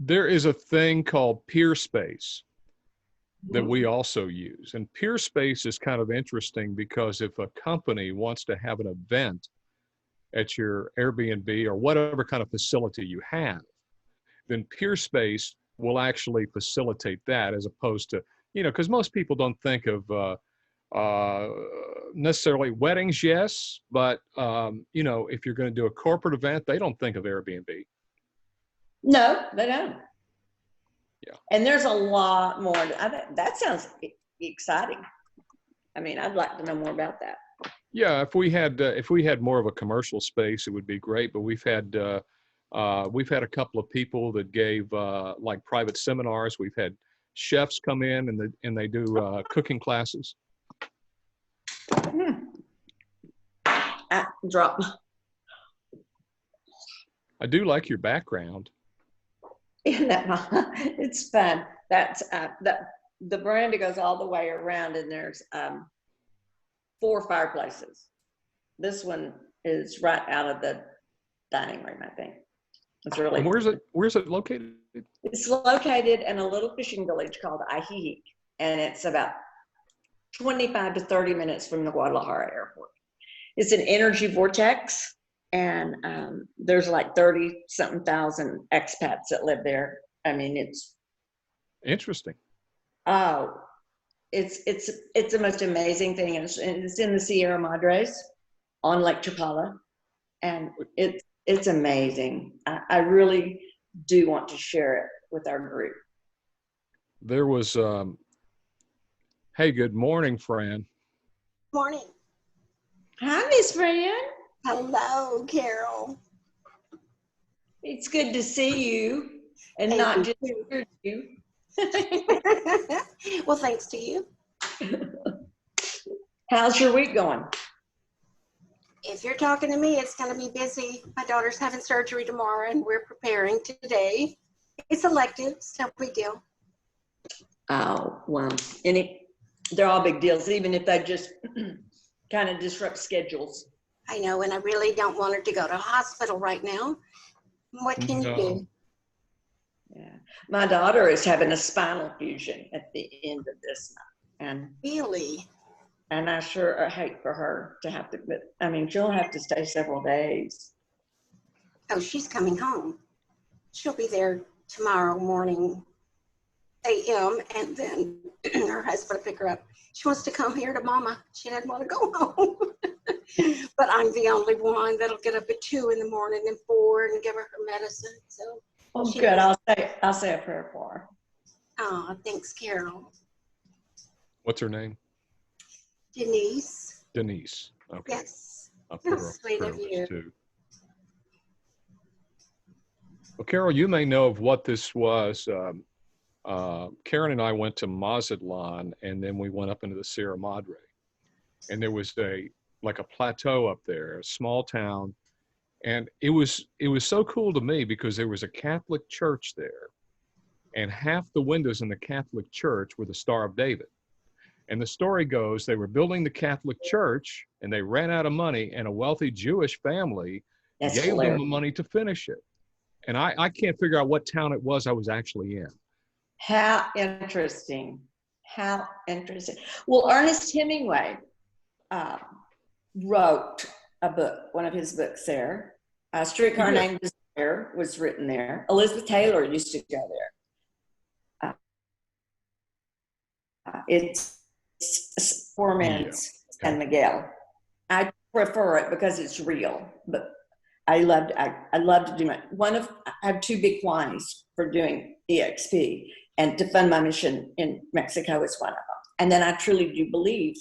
There is a thing called peer space that Mhm. we also use. And peer space is kind of interesting because if a company wants to have an event at your Airbnb or whatever kind of facility you have, then peer space will actually facilitate that as opposed to, because most people don't think of uh, necessarily weddings, yes, but if you're going to do a corporate event, they don't think of Airbnb. No, they don't. Yeah. And there's a lot more. That sounds exciting. I mean, I'd like to know more about that. Yeah, if we had more of a commercial space, it would be great. But we've had a couple of people that gave like private seminars. We've had chefs come in and they do cooking classes. Drop. I do like your background. Isn't that it's fun. That's the veranda goes all the way around, and there's 4 fireplaces. This one is right out of the dining room, I think. It's really. And where's it located? It's located in a little fishing village called Ahihik, and it's about 25 to 30 minutes from the Guadalajara airport. It's an energy vortex, and there's like 30-something thousand expats that live there. I mean, it's Interesting. oh, it's the most amazing thing, and it's in the Sierra Madres on Lake Chapala, and it's amazing. I really do want to share it with our group. There was, hey, good morning, Fran. Morning. Hi, Miss Fran. Hello, Carol. It's good to see you and Thank not just you. hear you. Well, thanks to you. How's your week going? If you're talking to me, it's going to be busy. My daughter's having surgery tomorrow, and we're preparing today. It's elective, it's no big deal. Oh, well, they're all big deals, even if they just kind of disrupt schedules. I know, and I really don't want her to go to hospital right now. What can you do? Yeah, my daughter is having a spinal fusion at the end of this month, Really? and I sure hate for her to have to. But I mean, she'll have to stay several days. Oh, she's coming home. She'll be there tomorrow morning, a.m., and then her husband will pick her up. She wants to come here to Mama. She doesn't want to go home. But I'm the only one that'll get up at 2 in the morning and 4 and give her her medicine. So. Oh, good. I'll say a prayer for her. Oh, thanks, Carol. What's her name? Denise. Denise. Okay. Yes. I'll put her How on sweet prayer of list you. too. Well, Carol, you may know of what this was. Karen and I went to Mazatlan, and then we went up into the Sierra Madre, and there was like a plateau up there, a small town. And it was so cool to me because there was a Catholic church there, and half the windows in the Catholic church were the Star of David. And the story goes they were building the Catholic church and they ran out of money, and a wealthy Jewish family gave them the money to finish it. And I can't figure out what town it was I was actually in. How interesting. How interesting. Well, Ernest Hemingway wrote a book, one of his books there. Streetcar Named Desire was written there. Elizabeth Taylor used to go there. It's Poor Man's San Miguel. I prefer it because it's real, but I love to do I have 2 big whys for doing EXP, and to fund my mission in Mexico is one of them. And then I truly do believe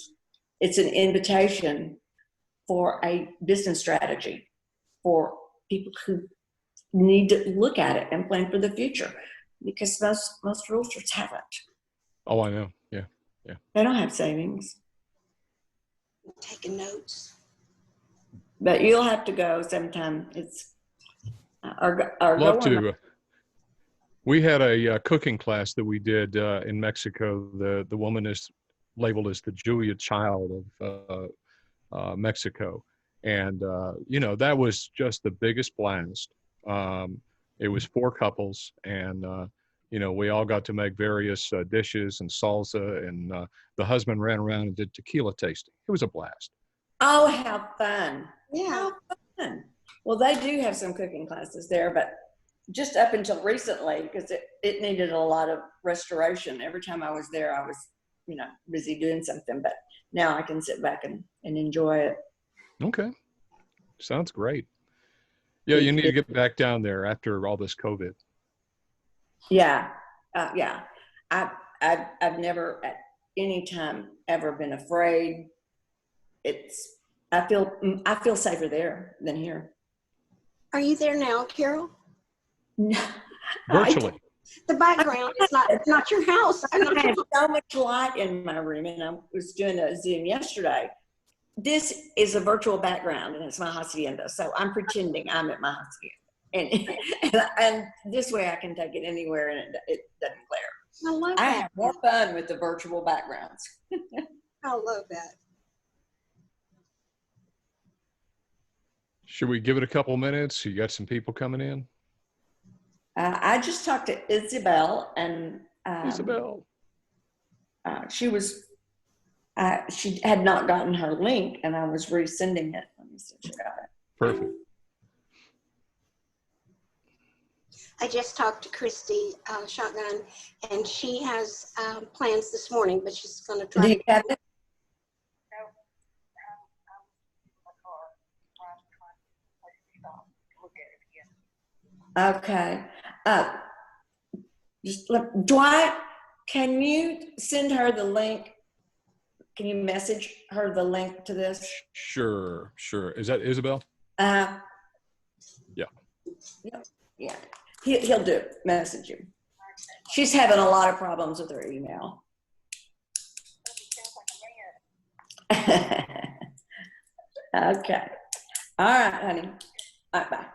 it's an invitation for a business strategy for people who need to look at it and plan for the future, because most realtors haven't. Oh, I know. Yeah. They don't have savings. I'm taking notes. But you'll have to go sometime. It's love to. We had a cooking class that we did in Mexico. The woman is labeled as the Julia Child of Mexico. And, that was just the biggest blast. It was 4 couples, and we all got to make various dishes and salsa, and the husband ran around and did tequila tasting. It was a blast. Oh, how fun. Yeah. How fun. Well, they do have some cooking classes there, but just up until recently, because it needed a lot of restoration. Every time I was there, I was, busy doing something, but now I can sit back and enjoy it. Okay. Sounds great. Yeah, you need to get back down there after all this COVID. Yeah. Yeah. I've never at any time ever been afraid. I feel safer there than here. Are you there now, Carol? No. Virtually. The background is not your house. I have so much light in my room, and I was doing a Zoom yesterday. This is a virtual background, and it's my hacienda, so I'm pretending I'm at my hacienda, and this way I can take it anywhere, and it doesn't glare. I love I that. have more fun with the virtual backgrounds. I love that. Should we give it a couple minutes? You got some people coming in? I just talked to Isabel, and Isabel. She had not gotten her link, and I was resending it. Let me see if she got it. Perfect. I just talked to Christy Shotgun, and she has plans this morning, but she's going to try. Do you have it? Okay. Dwight, can you send her the link? Can you message her the link to this? Sure. Is that Isabel? Yeah. Yeah. He'll do it. Message you. She's having a lot of problems with her email. Okay. All right, honey. All right, bye.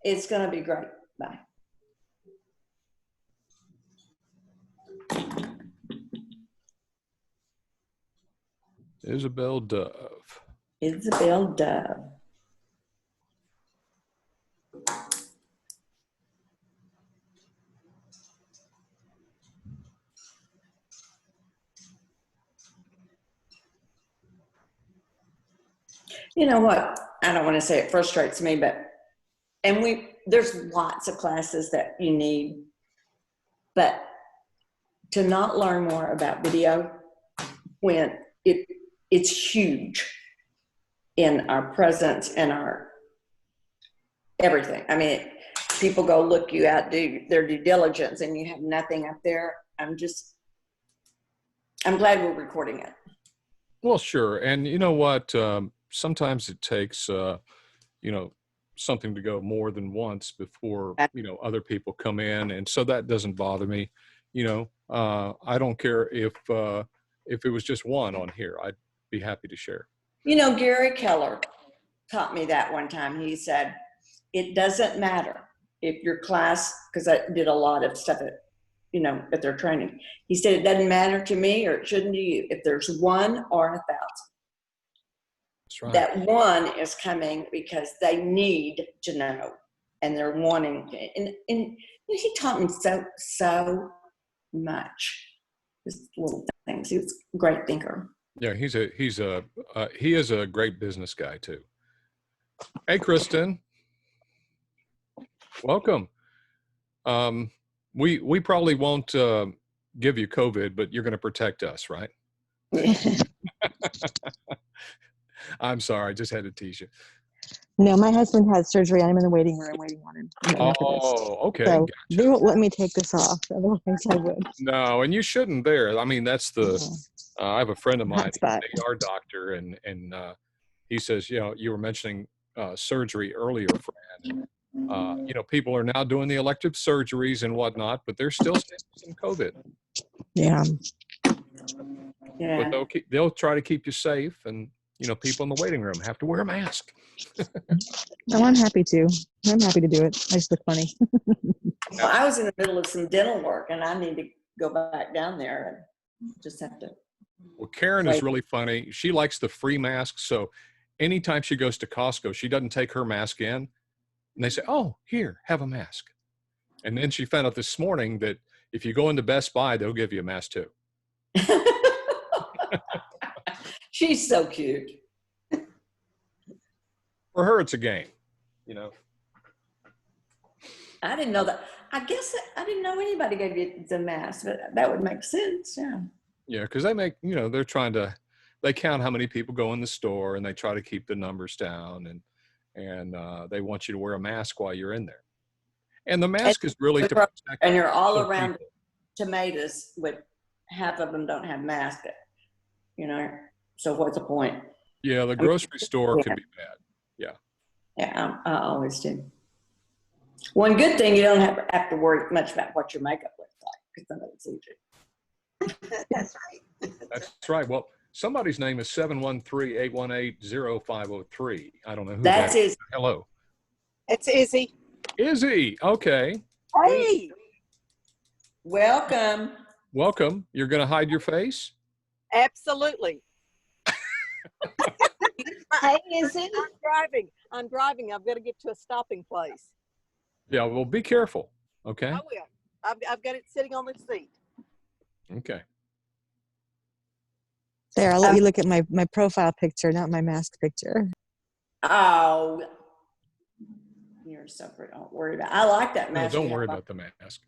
It's going to be great. Bye. Isabel Dove. Isabel Dove. You know what? I don't want to say it frustrates me, but there's lots of classes that you need, but to not learn more about video when it's huge in our presence and our everything. I mean, people go look you out, do their due diligence, and you have nothing up there. I'm glad we're recording it. Well, sure. And you know what? Sometimes it takes, something to go more than once before, other people come in. And so that doesn't bother me. I don't care if it was just one on here. I'd be happy to share. Gary Keller taught me that one time. He said, it doesn't matter if your class, because I did a lot of stuff at their training. He said, it doesn't matter to me, or it shouldn't to you, if there's 1 or 1,000. That's right. That one is coming because they need to know, and they're wanting to, and he taught me so much. Just little things. He was a great thinker. Yeah, he is a great business guy too. Hey, Kristen, welcome. We probably won't give you COVID, but you're going to protect us, right? I'm sorry, I just had to tease you. No, my husband had surgery. I'm in the waiting room waiting on him. Oh, okay. So gotcha. they won't let me take this off. Otherwise, I would. No, and you shouldn't there. I mean, that's I have a friend of mine, Hotspot. an AR doctor, and he says, you were mentioning surgery earlier, Fran. People are now doing the elective surgeries and whatnot, but they're still seeing some COVID. Yeah. Yeah. But they'll try to keep you safe, and people in the waiting room have to wear a mask. No, I'm happy to. I'm happy to do it. I just look funny. Well, I was in the middle of some dental work, and I need to go back down there and just have to. Well, Karen is really funny. She likes the free masks, so anytime she goes to Costco, she doesn't take her mask in. And they say, oh, here, have a mask. And then she found out this morning that if you go into Best Buy, they'll give you a mask too. She's so cute. For her, it's a game, you know. I didn't know that. I guess I didn't know anybody gave you the mask, but that would make sense. Yeah. Yeah, because they make, you know, they count how many people go in the store and they try to keep the numbers down, and they want you to wear a mask while you're in there. And the mask is really to protect. And you're all other around people. tomatoes with half of them don't have masks, you know. So what's the point? Yeah, the grocery store can be bad. Yeah. Yeah, I always do. One good thing, you don't have to worry much about what your makeup looks like because somebody sees it. That's right. That's right. Well, somebody's name is 713-818-0503. I don't know who That's that is. his. Hello. It's Izzy. Izzy. Okay. Hey, Welcome. Welcome. You're going to hide your face? absolutely. Hey, Izzy. I'm driving. I've got to get to a stopping place. Yeah, well, be careful. Okay. I will. I've got it sitting on the seat. Okay. There, I'll let you look at my profile picture, not my mask picture. Oh, you're so pretty. Don't worry about it. I like that No, mask. don't worry about the mask.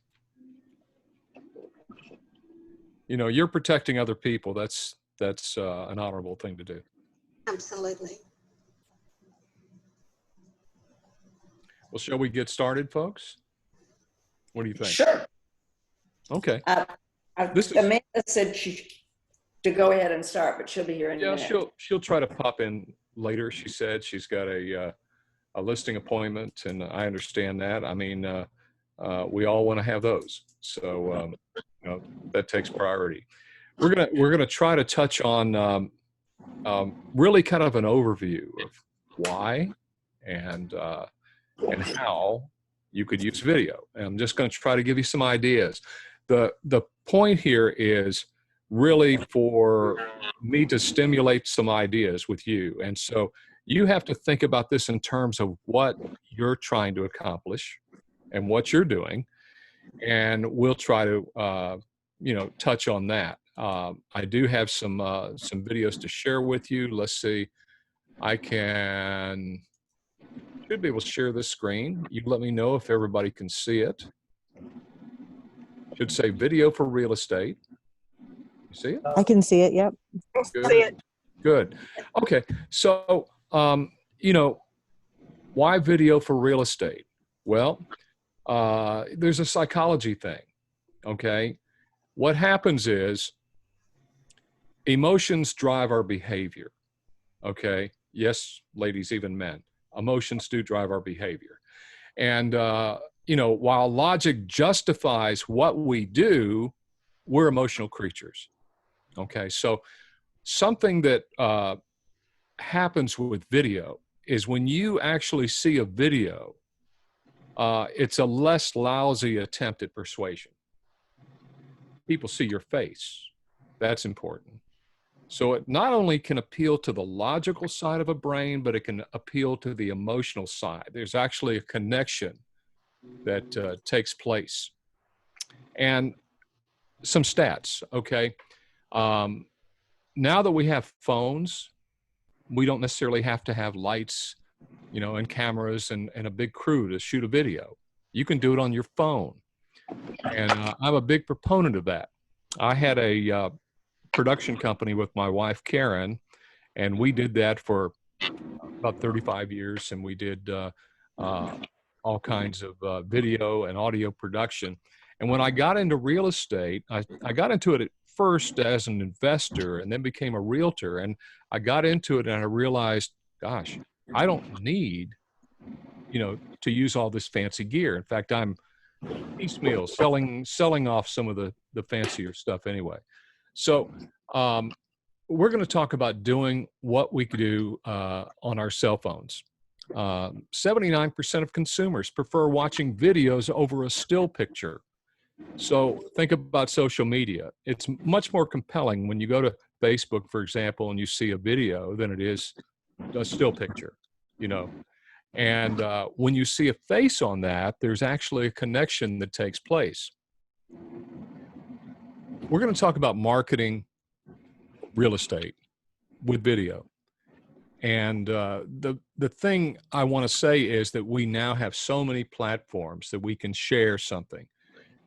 You know, you're protecting other people. That's an honorable thing to do. Absolutely. Well, shall we get started, folks? What do you think? Sure. Okay. This is- Amanda said to go ahead and start, but she'll be here in a Yeah, minute. she'll try to pop in later. She said she's got a listing appointment, and I understand that. I mean, we all want to have those, so you know, that takes priority. We're gonna try to touch on really kind of an overview of why and how you could use video. And I'm just going to try to give you some ideas. The point here is really for me to stimulate some ideas with you. And so you have to think about this in terms of what you're trying to accomplish and what you're doing. And we'll try to, you know, touch on that. I do have some videos to share with you. Let's see. I should be able to share this screen. You let me know if everybody can see it. Should say video for real estate. You see it? I can see it. Yep. Good. See it. Good. Okay. So, you know, why video for real estate? Well, there's a psychology thing. Okay. What happens is emotions drive our behavior. Okay. Yes, ladies, even men. Emotions do drive our behavior. And, you know, while logic justifies what we do, we're emotional creatures. Okay. So something that happens with video is when you actually see a video, it's a less lousy attempt at persuasion. People see your face. That's important. So it not only can appeal to the logical side of a brain, but it can appeal to the emotional side. There's actually a connection that takes place. And some stats, okay? Now that we have phones, we don't necessarily have to have lights, you know, and cameras and a big crew to shoot a video. You can do it on your phone. And I'm a big proponent of that. I had a production company with my wife, Karen, and we did that for about 35 years. And we did all kinds of video and audio production. And when I got into real estate, I got into it at first as an investor and then became a realtor. And I got into it and I realized, gosh, I don't need, you know, to use all this fancy gear. In fact, I'm piecemeal selling off some of the fancier stuff anyway. So we're going to talk about doing what we could do on our cell phones. 79% of consumers prefer watching videos over a still picture. So think about social media. It's much more compelling when you go to Facebook, for example, and you see a video than it is a still picture, you know. And when you see a face on that, there's actually a connection that takes place. We're going to talk about marketing real estate with video. And the thing I want to say is that we now have so many platforms that we can share something.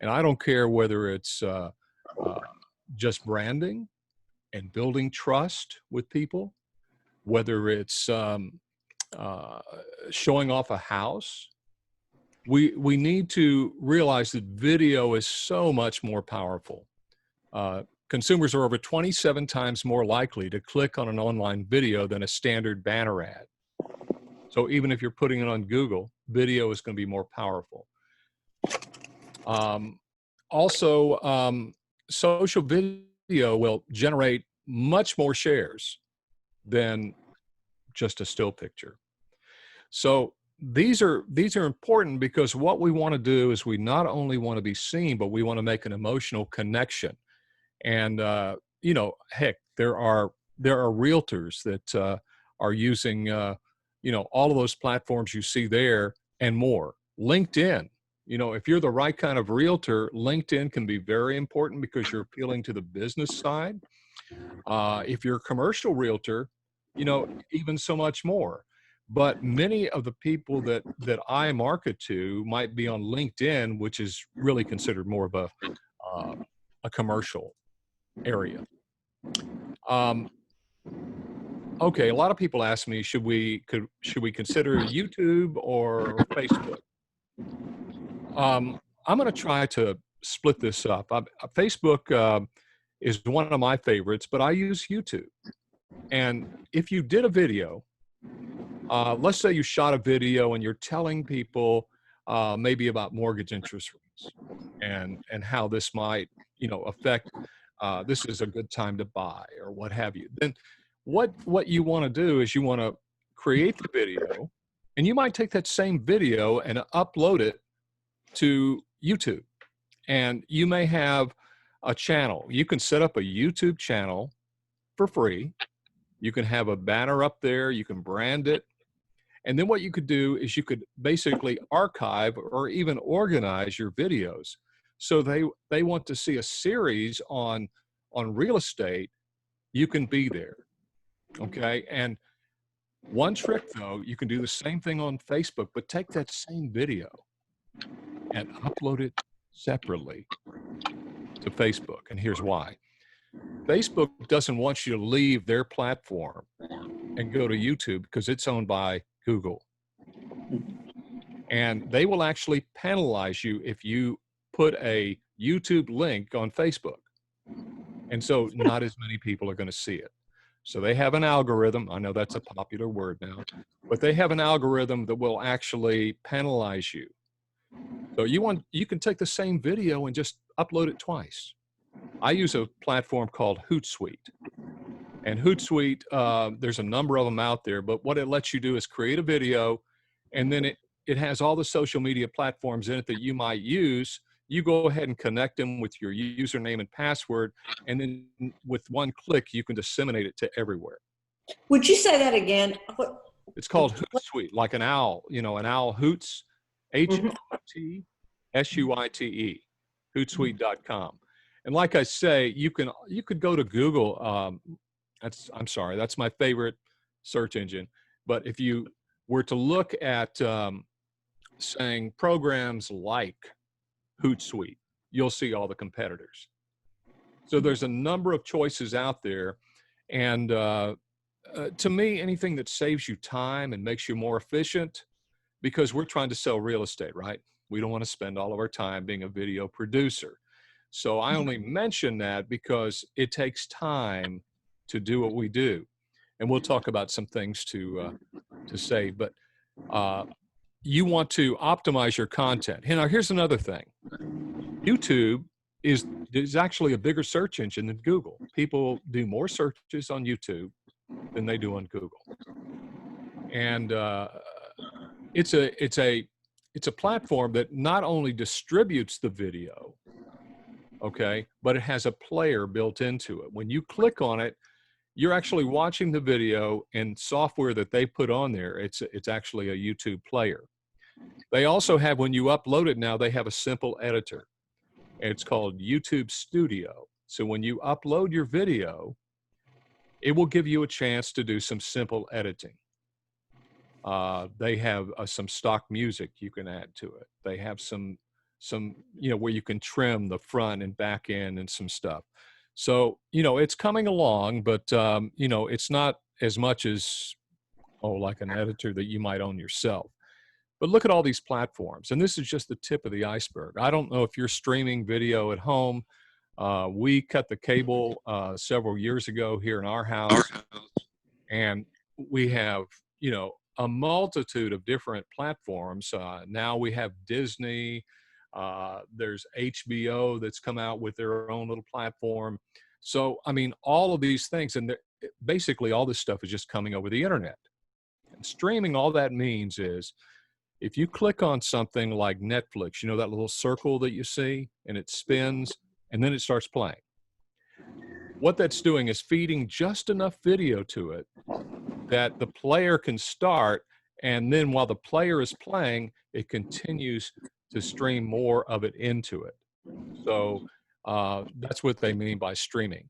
And I don't care whether it's just branding and building trust with people, whether it's showing off a house. We need to realize that video is so much more powerful. Consumers are over 27 times more likely to click on an online video than a standard banner ad. So even if you're putting it on Google, video is going to be more powerful. Also, social video will generate much more shares than just a still picture. So these are important, because what we want to do is we not only want to be seen, but we want to make an emotional connection. And you know, heck, there are realtors that are using you know, all of those platforms you see there and more. LinkedIn, you know, if you're the right kind of realtor, LinkedIn can be very important because you're appealing to the business side. If you're a commercial realtor, you know, even so much more. But many of the people that I market to might be on LinkedIn, which is really considered more of a commercial area. Okay, a lot of people ask me, should we consider YouTube or Facebook? I'm going to try to split this up. Facebook is one of my favorites, but I use YouTube. And if you did a video, let's say you shot a video and you're telling people maybe about mortgage interest rates and how this might, you know, affect, this is a good time to buy or what have you. Then what you want to do is you want to create the video, and you might take that same video and upload it to YouTube. And you may have a channel. You can set up a YouTube channel for free. You can have a banner up there. You can brand it. And then what you could do is you could basically archive or even organize your videos. So they want to see a series on real estate, you can be there. Okay. And one trick though, you can do the same thing on Facebook, but take that same video and upload it separately to Facebook. And here's why. Facebook doesn't want you to leave their platform and go to YouTube because it's owned by Google. And they will actually penalize you if you put a YouTube link on Facebook. And so not as many people are going to see it. So they have an algorithm. I know that's a popular word now, but they have an algorithm that will actually penalize you. So you can take the same video and just upload it twice. I use a platform called Hootsuite. And Hootsuite, there's a number of them out there, but what it lets you do is create a video, and then it has all the social media platforms in it that you might use. You go ahead and connect them with your username and password, and then with one click, you can disseminate it to everywhere. Would you say that again? It's called Hootsuite, like an owl, you know, an owl hoots, Hootsuite, Hootsuite.com. And like I say, you could go to Google. I'm sorry, that's my favorite search engine. But if you were to look at saying programs like Hootsuite, you'll see all the competitors. So there's a number of choices out there. And to me, anything that saves you time and makes you more efficient, because we're trying to sell real estate, right? We don't want to spend all of our time being a video producer. So I only mention that because it takes time to do what we do. And we'll talk about some things to say, but you want to optimize your content. Now, here's another thing. YouTube is actually a bigger search engine than Google. People do more searches on YouTube than they do on Google. And it's a platform that not only distributes the video, okay, but it has a player built into it. When you click on it, you're actually watching the video, and software that they put on there, it's actually a YouTube player. They also have, when you upload it now, they have a simple editor. It's called YouTube Studio. So when you upload your video, it will give you a chance to do some simple editing. They have some stock music you can add to it. They have some, where you can trim the front and back end and some stuff. So, it's coming along, but, it's not as much as, like an editor that you might own yourself. But look at all these platforms, and this is just the tip of the iceberg. I don't know if you're streaming video at home. We cut the cable several years ago here in our house, and we have, a multitude of different platforms. Now we have Disney. There's HBO that's come out with their own little platform. So, I mean, all of these things, and basically all this stuff is just coming over the internet. And streaming, all that means is, if you click on something like Netflix, that little circle that you see, and it spins, and then it starts playing. What that's doing is feeding just enough video to it that the player can start, and then while the player is playing, it continues to stream more of it into it. So that's what they mean by streaming.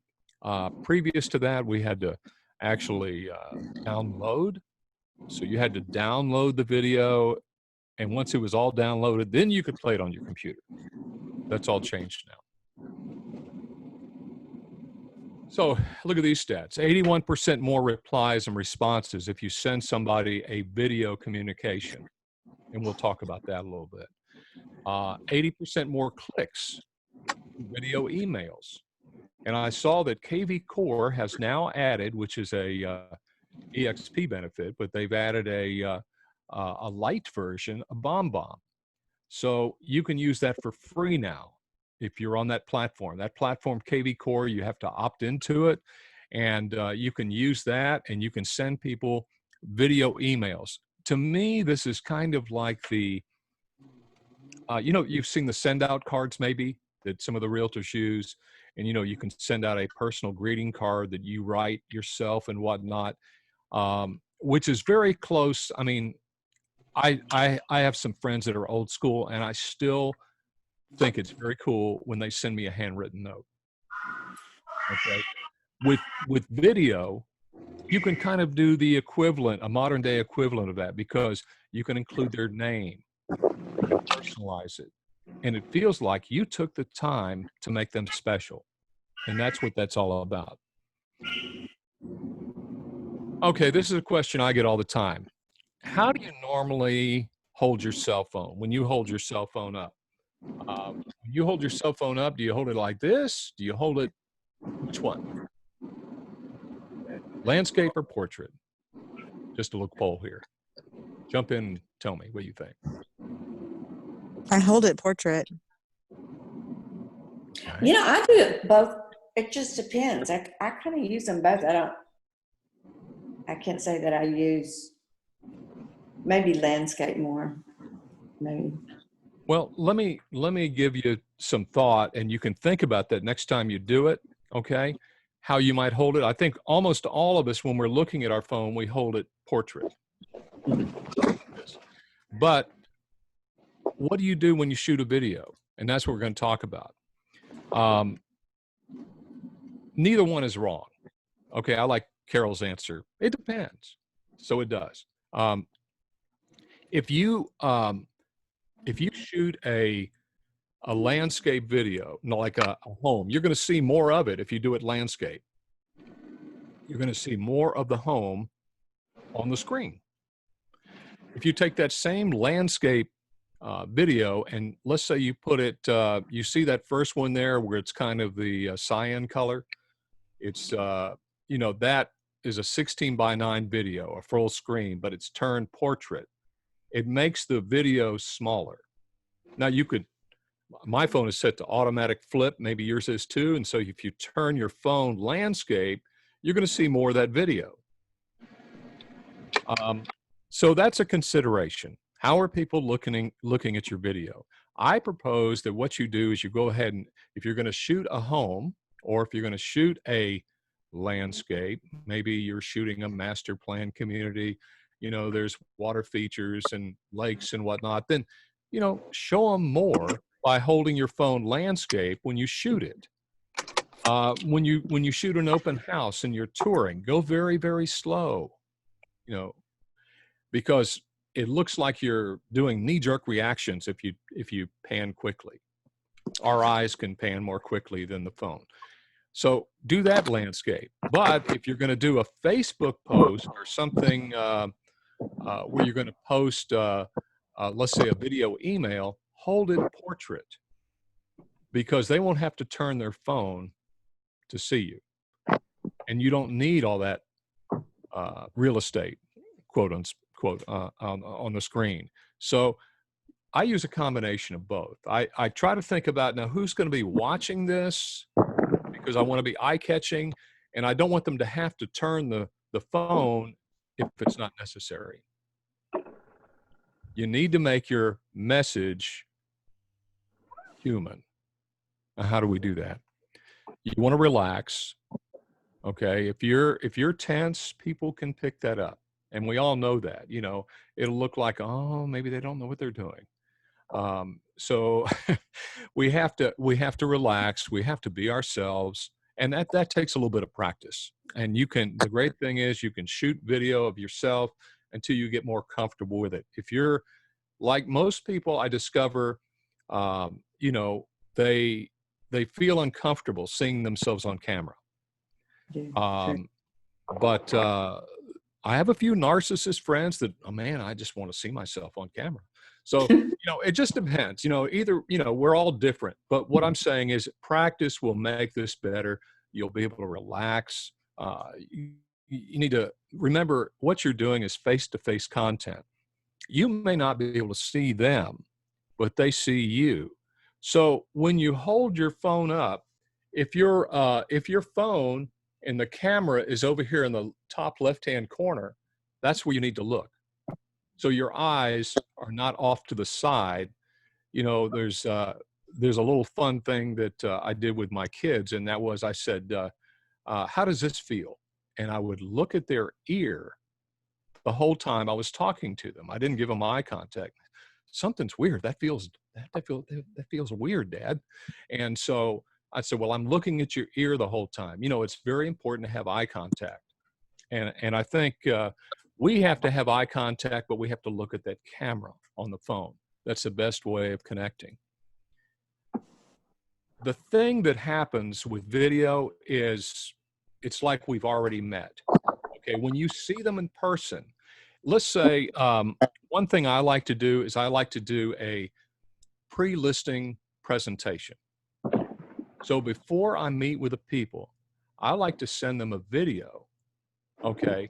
Previous to that, we had to actually download. So you had to download the video, and once it was all downloaded, then you could play it on your computer. That's all changed now. So look at these stats. 81% more replies and responses if you send somebody a video communication. And we'll talk about that a little bit. 80% more clicks, video emails. And I saw that KV Core has now added, which is a EXP benefit, but they've added a light version, a BombBomb. So you can use that for free now if you're on that platform. That platform, KV Core, you have to opt into it, and you can use that, and you can send people video emails. To me, this is kind of like the, you've seen the send out cards maybe that some of the realtors use, and you can send out a personal greeting card that you write yourself and whatnot, which is very close. I mean, I have some friends that are old school, and I still think it's very cool when they send me a handwritten note. Okay. With video, you can kind of do the equivalent, a modern day equivalent of that, because you can include their name, you can personalize it, and it feels like you took the time to make them special. And that's what that's all about. Okay, this is a question I get all the time. How do you normally hold your cell phone when you hold your cell phone up? When you hold your cell phone up, do you hold it like this? Do you hold it, which one? Landscape or portrait? Just a little poll here. Jump in and tell me what you think. I hold it portrait. You know, I do it both. It just depends. I kind of use them both. I can't say that I use maybe landscape more. Maybe. Well, let me give you some thought, and you can think about that next time you do it, okay? How you might hold it. I think almost all of us, when we're looking at our phone, we hold it portrait. But what do you do when you shoot a video? And that's what we're going to talk about. Neither one is wrong. Okay, I like Carol's answer. It depends. So it does. If you shoot a landscape video, like a home, you're going to see more of it if you do it landscape. You're going to see more of the home on the screen. If you take that same landscape video, and let's say you put it, you see that first one there where it's kind of the cyan color. It's, that is a 16:9 video, a full screen, but it's turned portrait. It makes the video smaller. Now my phone is set to automatic flip, maybe yours is too. And so if you turn your phone landscape, you're going to see more of that video. So that's a consideration. How are people looking at your video? I propose that what you do is you go ahead and, if you're going to shoot a home, or if you're going to shoot a landscape. Maybe you're shooting a master plan community, you know, there's water features and lakes and whatnot. Then, you know, show them more by holding your phone landscape when you shoot it. When you shoot an open house and you're touring, go very, very slow, you know, because it looks like you're doing knee-jerk reactions if you pan quickly. Our eyes can pan more quickly than the phone. So do that landscape. But if you're going to do a Facebook post or something where you're going to post, let's say, a video email, hold it portrait, because they won't have to turn their phone to see you. And you don't need all that real estate, quote unquote, on the screen. So I use a combination of both. I try to think about, now, who's going to be watching this, because I want to be eye-catching, and I don't want them to have to turn the phone if it's not necessary. You need to make your message human. Now, how do we do that? You want to relax. Okay, if you're tense, people can pick that up, and we all know that. You know, it'll look like, oh, maybe they don't know what they're doing. So we have to relax. We have to be ourselves, and that takes a little bit of practice. And the great thing is you can shoot video of yourself until you get more comfortable with it. If you're like most people, I discover, you know, they feel uncomfortable seeing themselves on camera. But I have a few narcissist friends that, oh man, I just want to see myself on camera. So, you know, it just depends, you know, either, you know, we're all different, but what I'm saying is practice will make this better. You'll be able to relax. You need to remember what you're doing is face-to-face content. You may not be able to see them, but they see you. So when you hold your phone up, if your phone and the camera is over here in the top left-hand corner, that's where you need to look. So your eyes are not off to the side. You know, there's a little fun thing that I did with my kids, and that was, I said, how does this feel? And I would look at their ear the whole time I was talking to them. I didn't give them eye contact. Something's weird. That feels weird, Dad. And so I said, well, I'm looking at your ear the whole time. You know, it's very important to have eye contact. And I think we have to have eye contact, but we have to look at that camera on the phone. That's the best way of connecting. The thing that happens with video is it's like we've already met. Okay, when you see them in person, let's say one thing I like to do is I like to do a pre-listing presentation. So before I meet with the people, I like to send them a video, okay,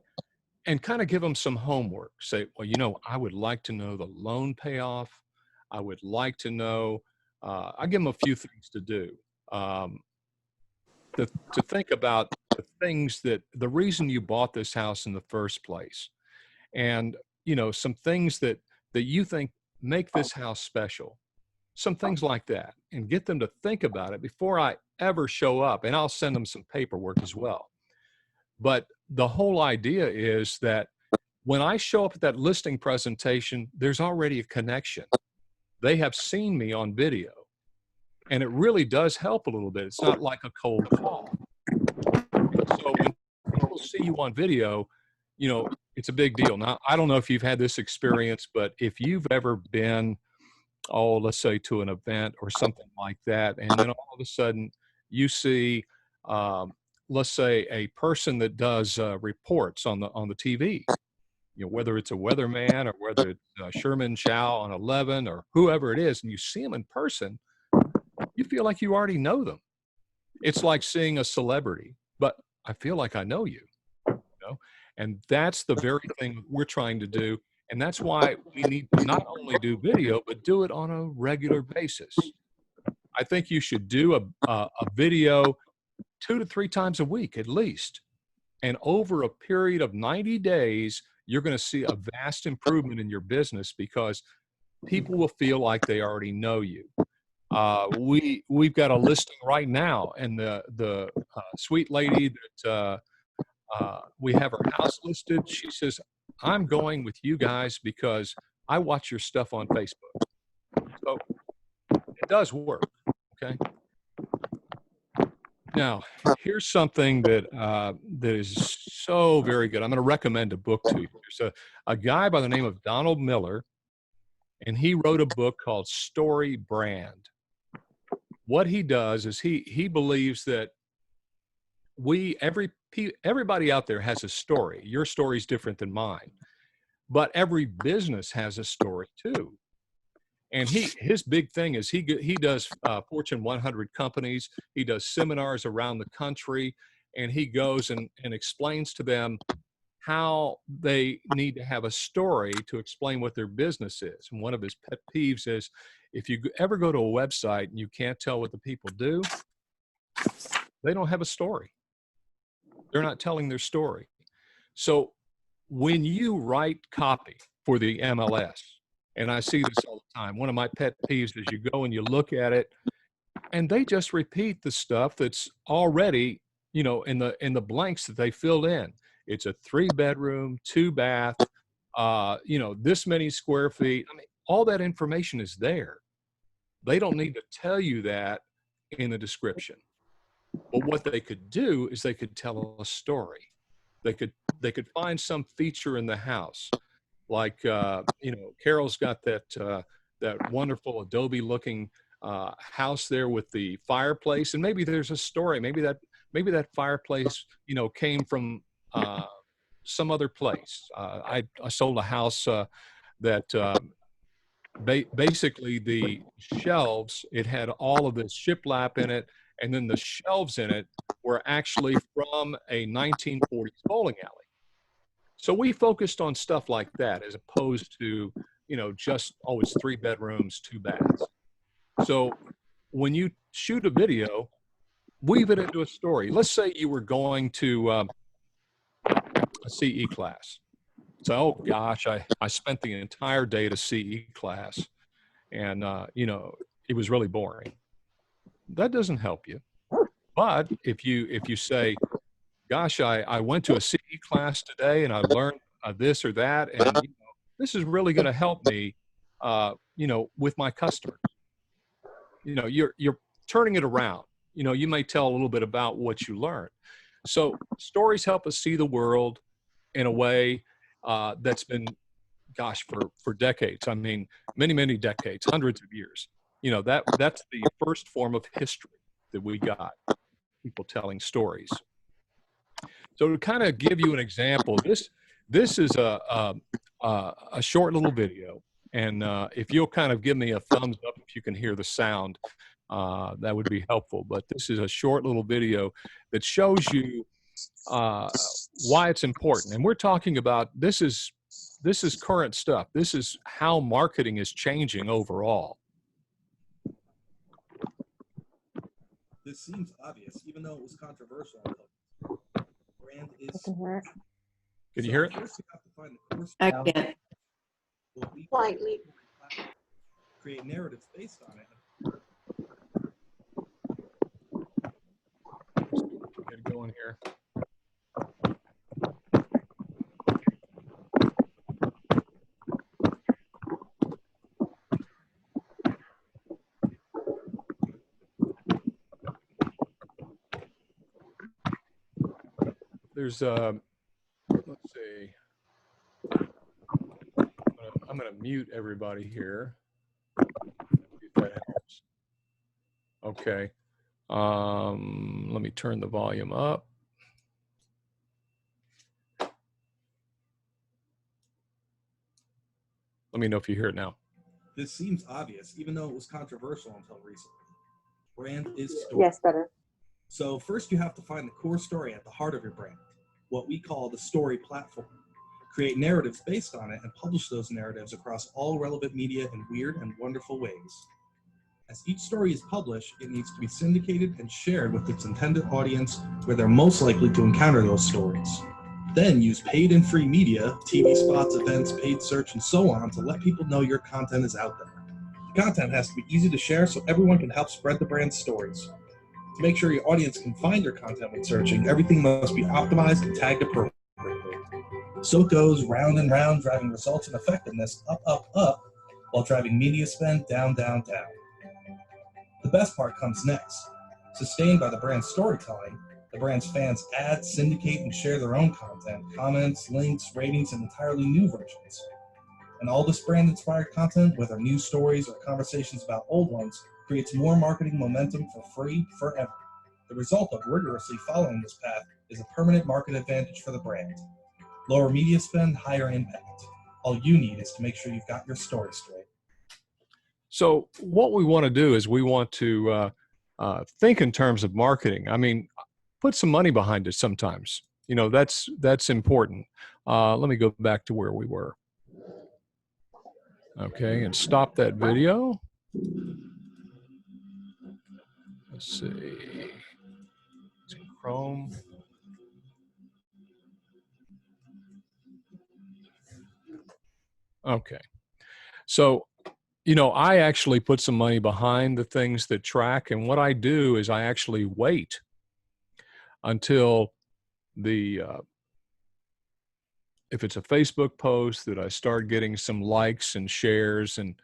and kind of give them some homework. Say, well, you know, I would like to know the loan payoff. I would like to know, I give them a few things to do. To think about the things that, the reason you bought this house in the first place. And, you know, some things that you think make this house special. Some things like that, and get them to think about it before I ever show up. And I'll send them some paperwork as well. But the whole idea is that when I show up at that listing presentation, there's already a connection. They have seen me on video, and it really does help a little bit. It's not like a cold call. So when people see you on video, you know, it's a big deal. Now, I don't know if you've had this experience, but if you've ever been, oh, let's say to an event or something like that, and then all of a sudden you see, let's say, a person that does reports on the TV, you know, whether it's a weatherman or whether it's Sherman Chow on 11 or whoever it is, and you see them in person, you feel like you already know them. It's like seeing a celebrity, but I feel like I know you, you know? And that's the very thing we're trying to do. And that's why we need to not only do video, but do it on a regular basis. I think you should do a video 2 to 3 times a week at least. And over a period of 90 days, you're going to see a vast improvement in your business because people will feel like they already know you. We've got a listing right now, and the sweet lady that we have her house listed, she says, I'm going with you guys because I watch your stuff on Facebook. So it does work. Okay. Now, here's something that that is so very good. I'm going to recommend a book to you. There's a guy by the name of Donald Miller, and he wrote a book called Story Brand. What he does is he believes that everybody out there has a story. Your story is different than mine, but every business has a story too. And his big thing is he does Fortune 100 companies. He does seminars around the country, and he goes and explains to them how they need to have a story to explain what their business is. And one of his pet peeves is if you ever go to a website and you can't tell what the people do, they don't have a story. They're not telling their story. So when you write copy for the MLS, and I see this all the time, one of my pet peeves is you go and you look at it and they just repeat the stuff that's already, in the blanks that they filled in. It's a 3-bedroom, 2-bath, this many square feet. I mean, all that information is there. They don't need to tell you that in the description. But what they could do is they could tell a story. They could find some feature in the house, like Carol's got that wonderful Adobe looking house there with the fireplace, and maybe there's a story. Maybe that fireplace came from some other place. I sold a house that basically the shelves, it had all of this shiplap in it, and then the shelves in it were actually from a 1940s bowling alley. So we focused on stuff like that as opposed to, just, it's 3 bedrooms, 2 baths. So when you shoot a video, weave it into a story. Let's say you were going to a CE class. So, oh gosh, I spent the entire day at a CE class and, it was really boring. That doesn't help you. But if you say, gosh, I went to a CE class today and I learned this or that, and this is really going to help me, with my customers. You're turning it around. You may tell a little bit about what you learned. So stories help us see the world in a way that's been, gosh, for decades. I mean, many, many decades, hundreds of years. That's the first form of history that we got, people telling stories. So to kind of give you an example, this is a short little video, and if you'll kind of give me a thumbs up if you can hear the sound, that would be helpful. But this is a short little video that shows you why it's important. And we're talking about this is current stuff. This is how marketing is changing overall. This seems obvious, even though it was controversial. Brand is. Can you hear it? First, you have to find the course. I can't. Slightly. Create narratives based on it. Get going here. There's let's see. I'm gonna mute everybody here. If that helps. Okay. Let me turn the volume up. Let me know if you hear it now. This seems obvious, even though it was controversial until recently. Brand is story. Yes, better. So first you have to find the core story at the heart of your brand, what we call the story platform. Create narratives based on it and publish those narratives across all relevant media in weird and wonderful ways. As each story is published, it needs to be syndicated and shared with its intended audience where they're most likely to encounter those stories. Then use paid and free media, TV spots, events, paid search, and so on to let people know your content is out there. The content has to be easy to share so everyone can help spread the brand's stories. To make sure your audience can find your content when searching, everything must be optimized and tagged appropriately. So it goes round and round, driving results and effectiveness up, up, up, while driving media spend down, down, down. The best part comes next. Sustained by the brand's storytelling, the brand's fans add, syndicate, and share their own content, comments, links, ratings, and entirely new versions. And all this brand-inspired content, whether new stories or conversations about old ones, creates more marketing momentum for free forever. The result of rigorously following this path is a permanent market advantage for the brand. Lower media spend, higher impact. All you need is to make sure you've got your story straight. So what we want to do is we want to think in terms of marketing. I mean, put some money behind it sometimes. You know, that's important. Let me go back to where we were. Okay, and stop that video. Let's see. It's in Chrome. Okay. So, you know, I actually put some money behind the things that track. And what I do is I actually wait until the, if it's a Facebook post, that I start getting some likes and shares and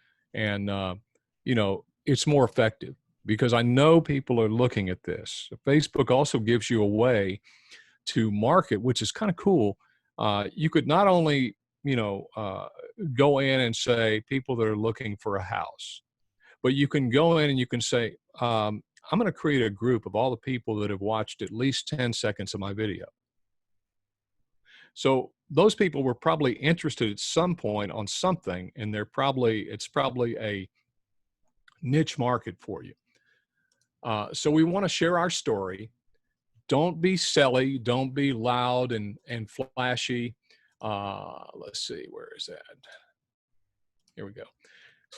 you know, it's more effective because I know people are looking at this. Facebook also gives you a way to market, which is kind of cool. You could not only, you know, go in and say people that are looking for a house, but you can go in and you can say, I'm going to create a group of all the people that have watched at least 10 seconds of my video. So those people were probably interested at some point on something, and it's probably a niche market for you. So we want to share our story. Don't be silly. Don't be loud and flashy. Let's see, where is that? Here we go.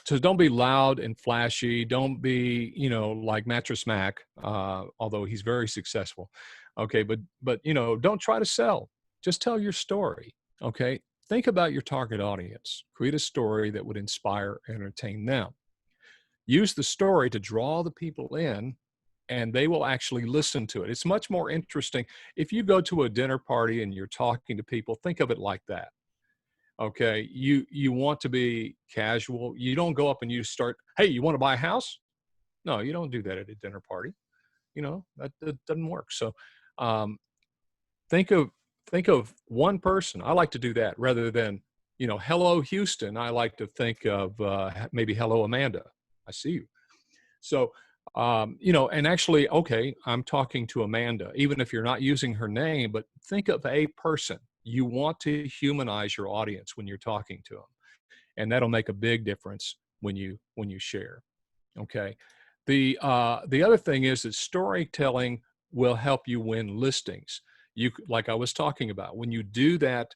So don't be loud and flashy. Don't be, you know, like Mattress Mac, although he's very successful. Okay, but you know, don't try to sell. Just tell your story. Okay, think about your target audience. Create a story that would inspire and entertain them. Use the story to draw the people in, and they will actually listen to it. It's much more interesting. If you go to a dinner party and you're talking to people, think of it like that. Okay, you want to be casual. You don't go up and you start, hey, you want to buy a house? No, you don't do that at a dinner party. You know, that doesn't work. So think of one person. I like to do that rather than, you know, hello Houston. I like to think of maybe hello Amanda. I see you. So you know, and actually, okay, I'm talking to Amanda, even if you're not using her name, but think of a person. You want to humanize your audience when you're talking to them, and that'll make a big difference when you share. Okay. The other thing is that storytelling will help you win listings. You, like I was talking about, when you do that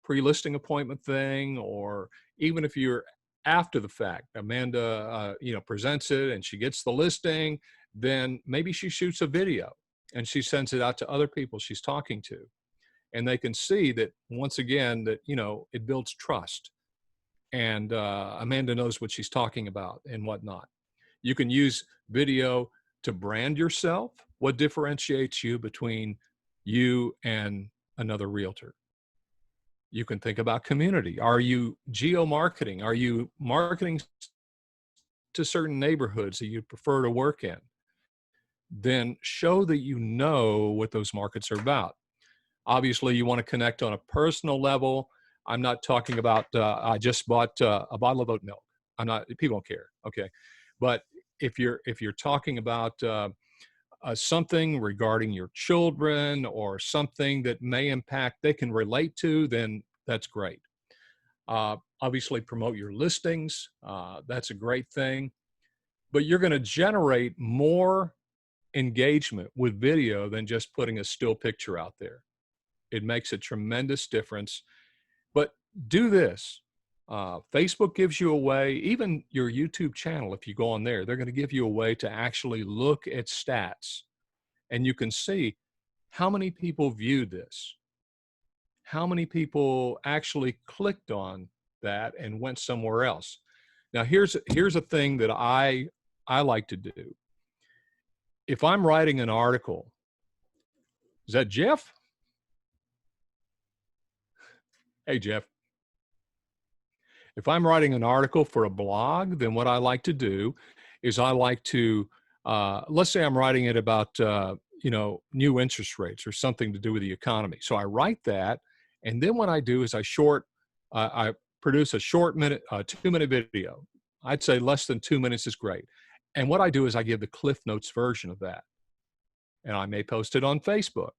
pre-listing appointment thing, or even if you're after the fact, Amanda, you know, presents it and she gets the listing, then maybe she shoots a video and she sends it out to other people she's talking to. And they can see that, once again, that, you know, it builds trust. And Amanda knows what she's talking about and whatnot. You can use video to brand yourself. What differentiates you between you and another realtor? You can think about community. Are you geo-marketing? Are you marketing to certain neighborhoods that you prefer to work in? Then show that you know what those markets are about. Obviously, you want to connect on a personal level. I'm not talking about, I just bought a bottle of oat milk. I'm not, people don't care, okay? But if you're talking about something regarding your children or something that may impact, they can relate to, then that's great. Obviously, promote your listings. That's a great thing. But you're going to generate more engagement with video than just putting a still picture out there. It makes a tremendous difference. But do this. Facebook gives you a way, even your YouTube channel, if you go on there, they're going to give you a way to actually look at stats. And you can see how many people viewed this, how many people actually clicked on that and went somewhere else. Now here's a thing that I like to do. If I'm writing an article, is that Jeff? Hey, Jeff. If I'm writing an article for a blog, then what I like to do is I like to, let's say I'm writing it about, new interest rates or something to do with the economy. So I write that. And then what I do is I produce a short 2-minute video. I'd say less than 2 minutes is great. And what I do is I give the Cliff Notes version of that. And I may post it on Facebook.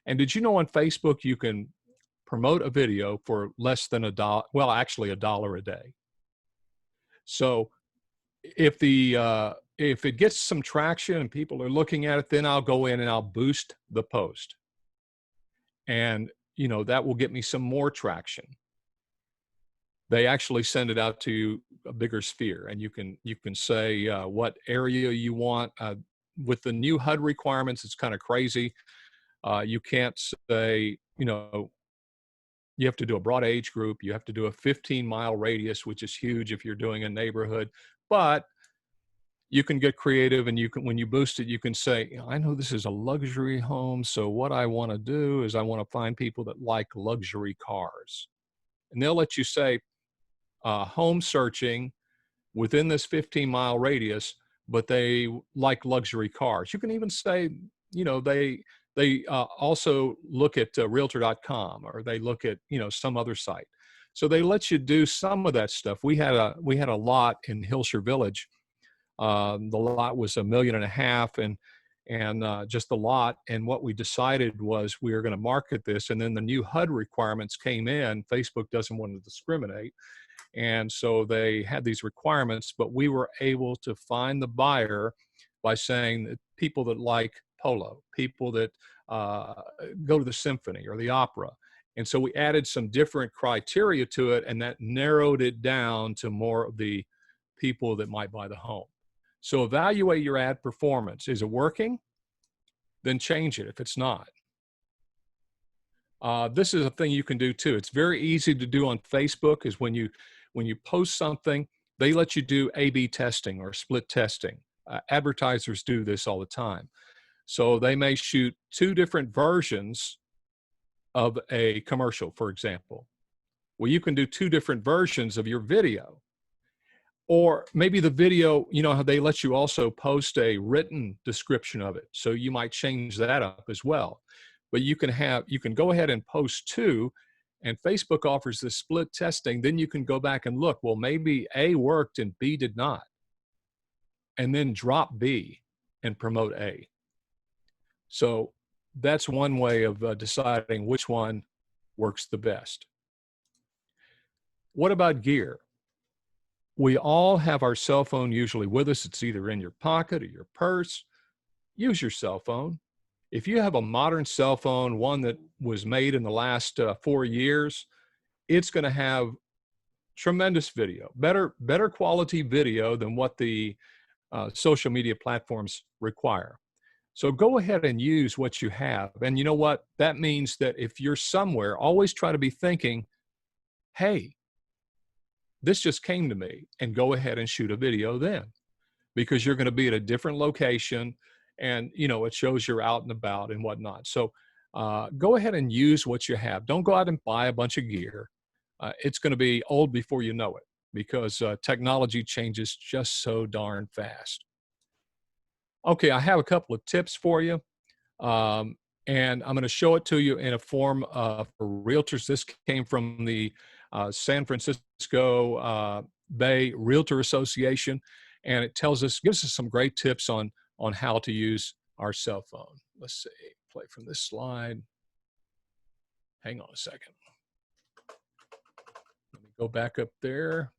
And did you know on Facebook you can promote a video for less than $1, well, actually $1 a day. So if it gets some traction and people are looking at it, then I'll go in and I'll boost the post. And, that will get me some more traction. They actually send it out to a bigger sphere, and you can say what area you want. With the new HUD requirements, it's kind of crazy. You can't say, you have to do a broad age group. You have to do a 15-mile radius, which is huge if you're doing a neighborhood. But you can get creative, and when you boost it, you can say, I know this is a luxury home, so what I want to do is I want to find people that like luxury cars. And they'll let you say home searching within this 15-mile radius, but they like luxury cars. You can even say, they also look at realtor.com, or they look at, some other site. So they let you do some of that stuff. We had a lot in Hillshire Village. The lot was $1.5 million, and just the lot. And what we decided was we were going to market this. And then the new HUD requirements came in. Facebook doesn't want to discriminate. And so they had these requirements, but we were able to find the buyer by saying that people that like polo, people that go to the symphony or the opera. And so we added some different criteria to it, and that narrowed it down to more of the people that might buy the home. So evaluate your ad performance. Is it working? Then change it if it's not. This is a thing you can do too. It's very easy to do on Facebook. Is when you post something, they let you do A/B testing or split testing. Advertisers do this all the time. So they may shoot 2 different versions of a commercial, for example. Well, you can do 2 different versions of your video. Or maybe the video, how they let you also post a written description of it. So you might change that up as well. But you can go ahead and post 2, and Facebook offers this split testing. Then you can go back and look, well, maybe A worked and B did not. And then drop B and promote A. So that's one way of deciding which one works the best. What about gear? We all have our cell phone usually with us. It's either in your pocket or your purse. Use your cell phone. If you have a modern cell phone, one that was made in the last 4 years, it's going to have tremendous video, better quality video than what the social media platforms require. So go ahead and use what you have. And you know what? That means that if you're somewhere, always try to be thinking, hey, this just came to me, and go ahead and shoot a video then, because you're going to be at a different location, and it shows you're out and about and whatnot. So go ahead and use what you have. Don't go out and buy a bunch of gear. It's going to be old before you know it, because technology changes just so darn fast. Okay, I have a couple of tips for you. And I'm going to show it to you in a form for realtors. This came from the San Francisco Bay Realtor Association, and it gives us some great tips on how to use our cell phone. Let's see, play from this slide. Hang on a second. Let me go back up there.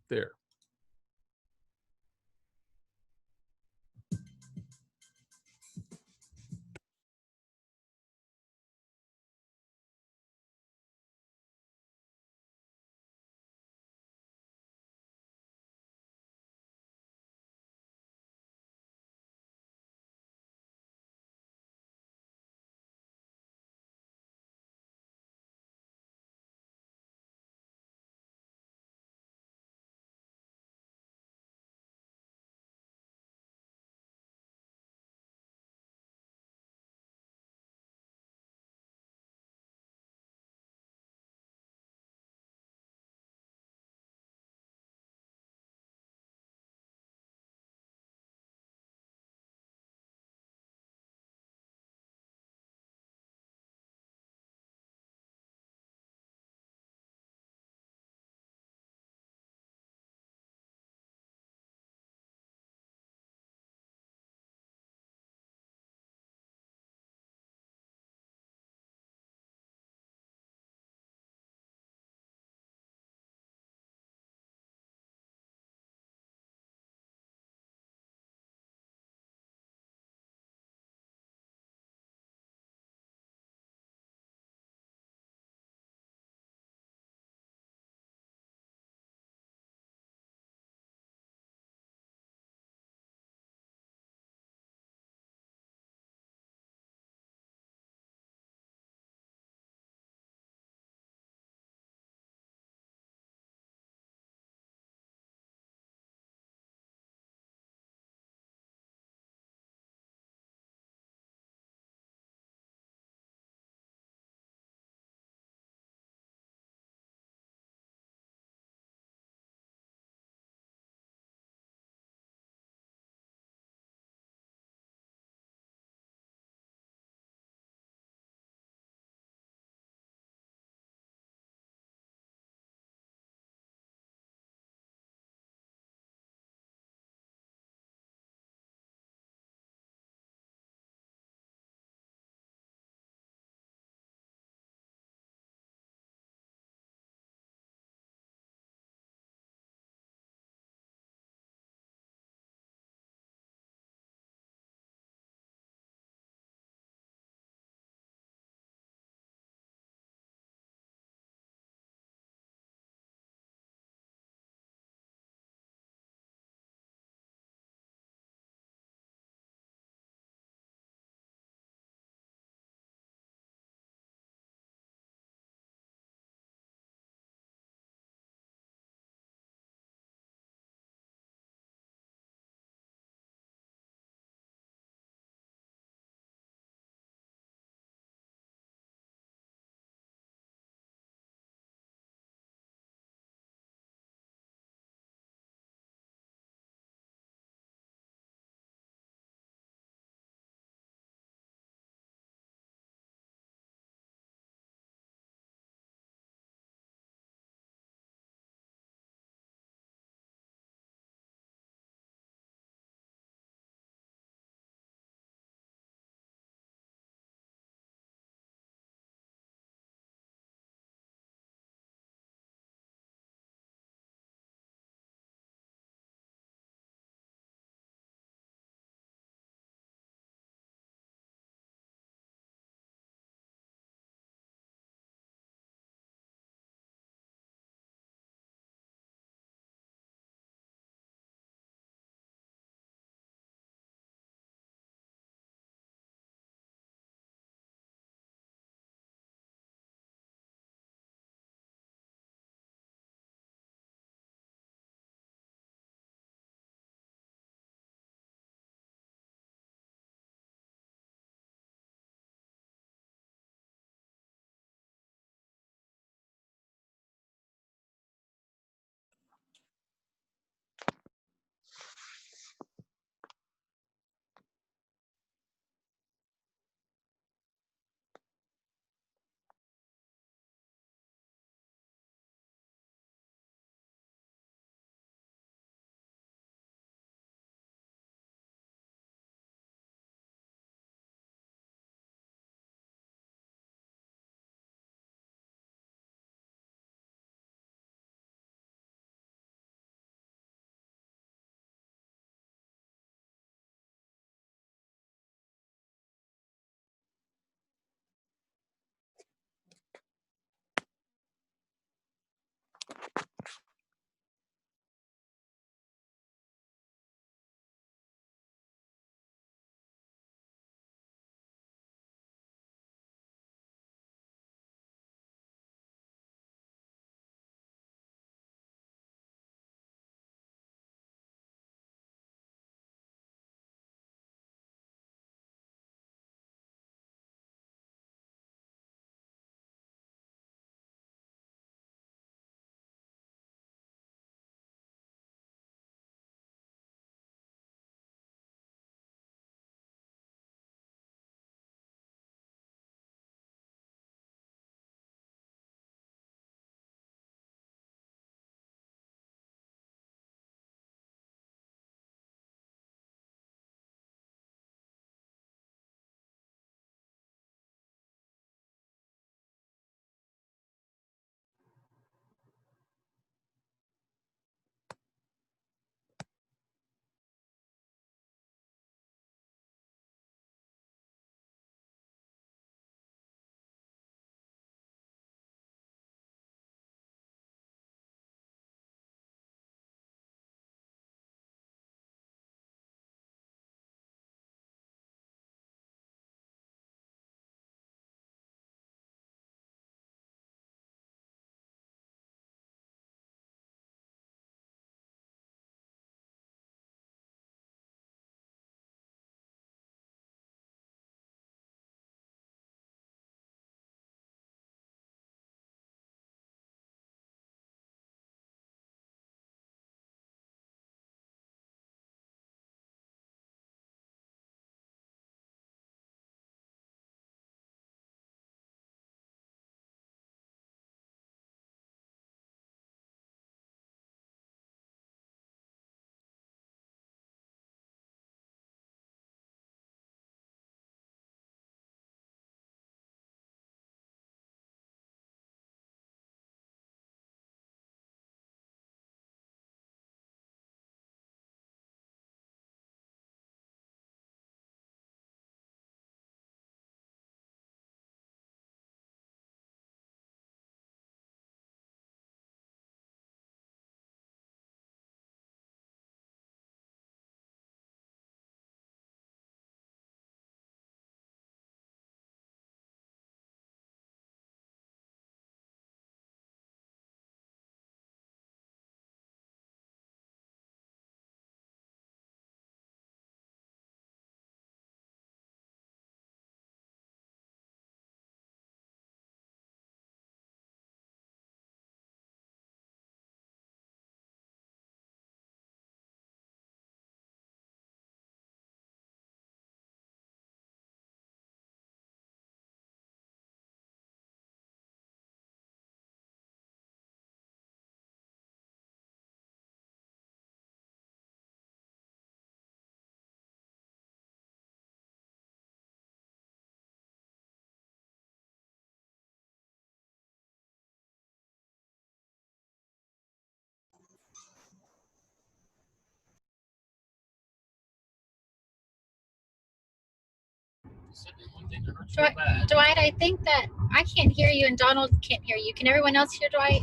Dwight, I think that I can't hear you and Donald can't hear you. Can everyone else hear Dwight?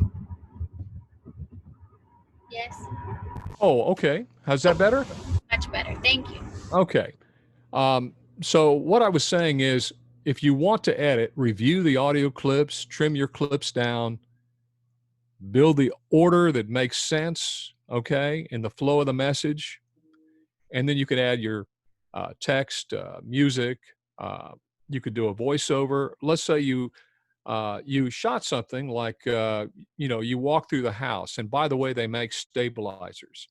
Yes, Oh, okay. How's that better? much better. Thank you. Okay. So what I was saying is, if you want to edit, review the audio clips, trim your clips down, build the order that makes sense, okay, in the flow of the message, and then you can add your text, music. You could do a voiceover. Let's say you shot something like you walk through the house, and by the way, they make stabilizers.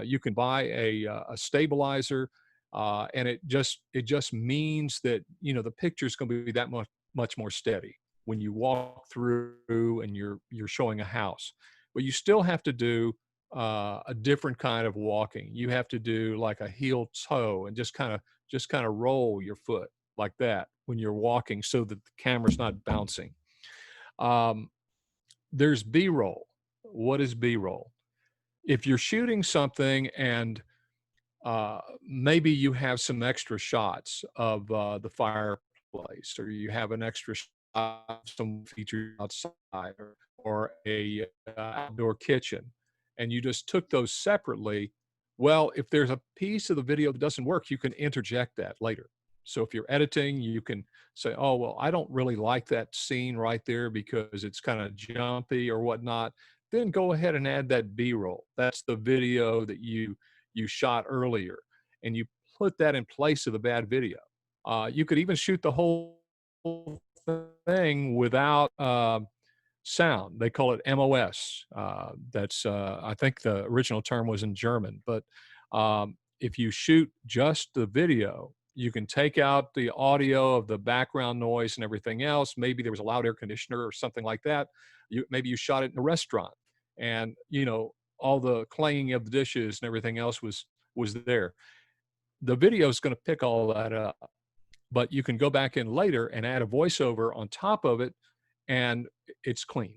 You can buy a stabilizer, and it just means that the picture is going to be that much more steady when you walk through and you're showing a house. But you still have to do a different kind of walking. You have to do like a heel toe and just kind of roll your foot like that when you're walking, so that the camera's not bouncing. Um, there's B-roll. What is B-roll? If you're shooting something and maybe you have some extra shots of the fireplace, or you have an extra shot of some feature outside, or a outdoor kitchen, and you just took those separately. Well, if there's a piece of the video that doesn't work, you can interject that later. So if you're editing, you can say, oh, well, I don't really like that scene right there because it's kind of jumpy or whatnot. Then go ahead and add that B-roll. That's the video that you shot earlier, and you put that in place of the bad video. You could even shoot the whole thing without sound. They call it MOS. I think the original term was in German, but if you shoot just the video, you can take out the audio of the background noise and everything else. Maybe there was a loud air conditioner or something like that. Maybe you shot it in a restaurant, and all the clanging of the dishes and everything else was there. The video is going to pick all that up, but you can go back in later and add a voiceover on top of it, and it's clean.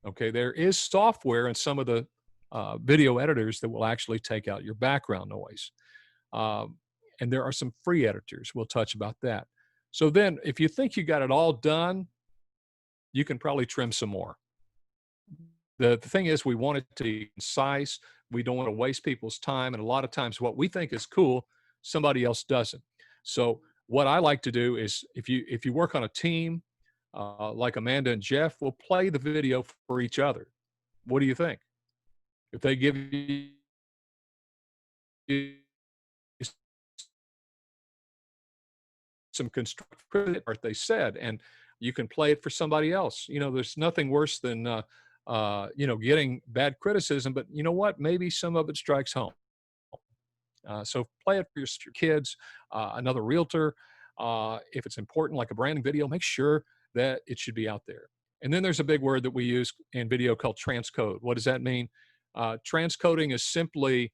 Okay, there is software in some of the video editors that will actually take out your background noise. And there are some free editors. We'll touch about that. So then if you think you got it all done, you can probably trim some more. The thing is, we want it to be concise. We don't want to waste people's time. And a lot of times what we think is cool, somebody else doesn't. So what I like to do is, if you work on a team, like Amanda and Jeff, will play the video for each other. What do you think? If they give you some constructive criticism what they said, and you can play it for somebody else. There's nothing worse than getting bad criticism, but you know what? Maybe some of it strikes home. So play it for your kids, another realtor. If it's important, like a branding video, make sure that it should be out there. And then there's a big word that we use in video called transcode. What does that mean? Transcoding is simply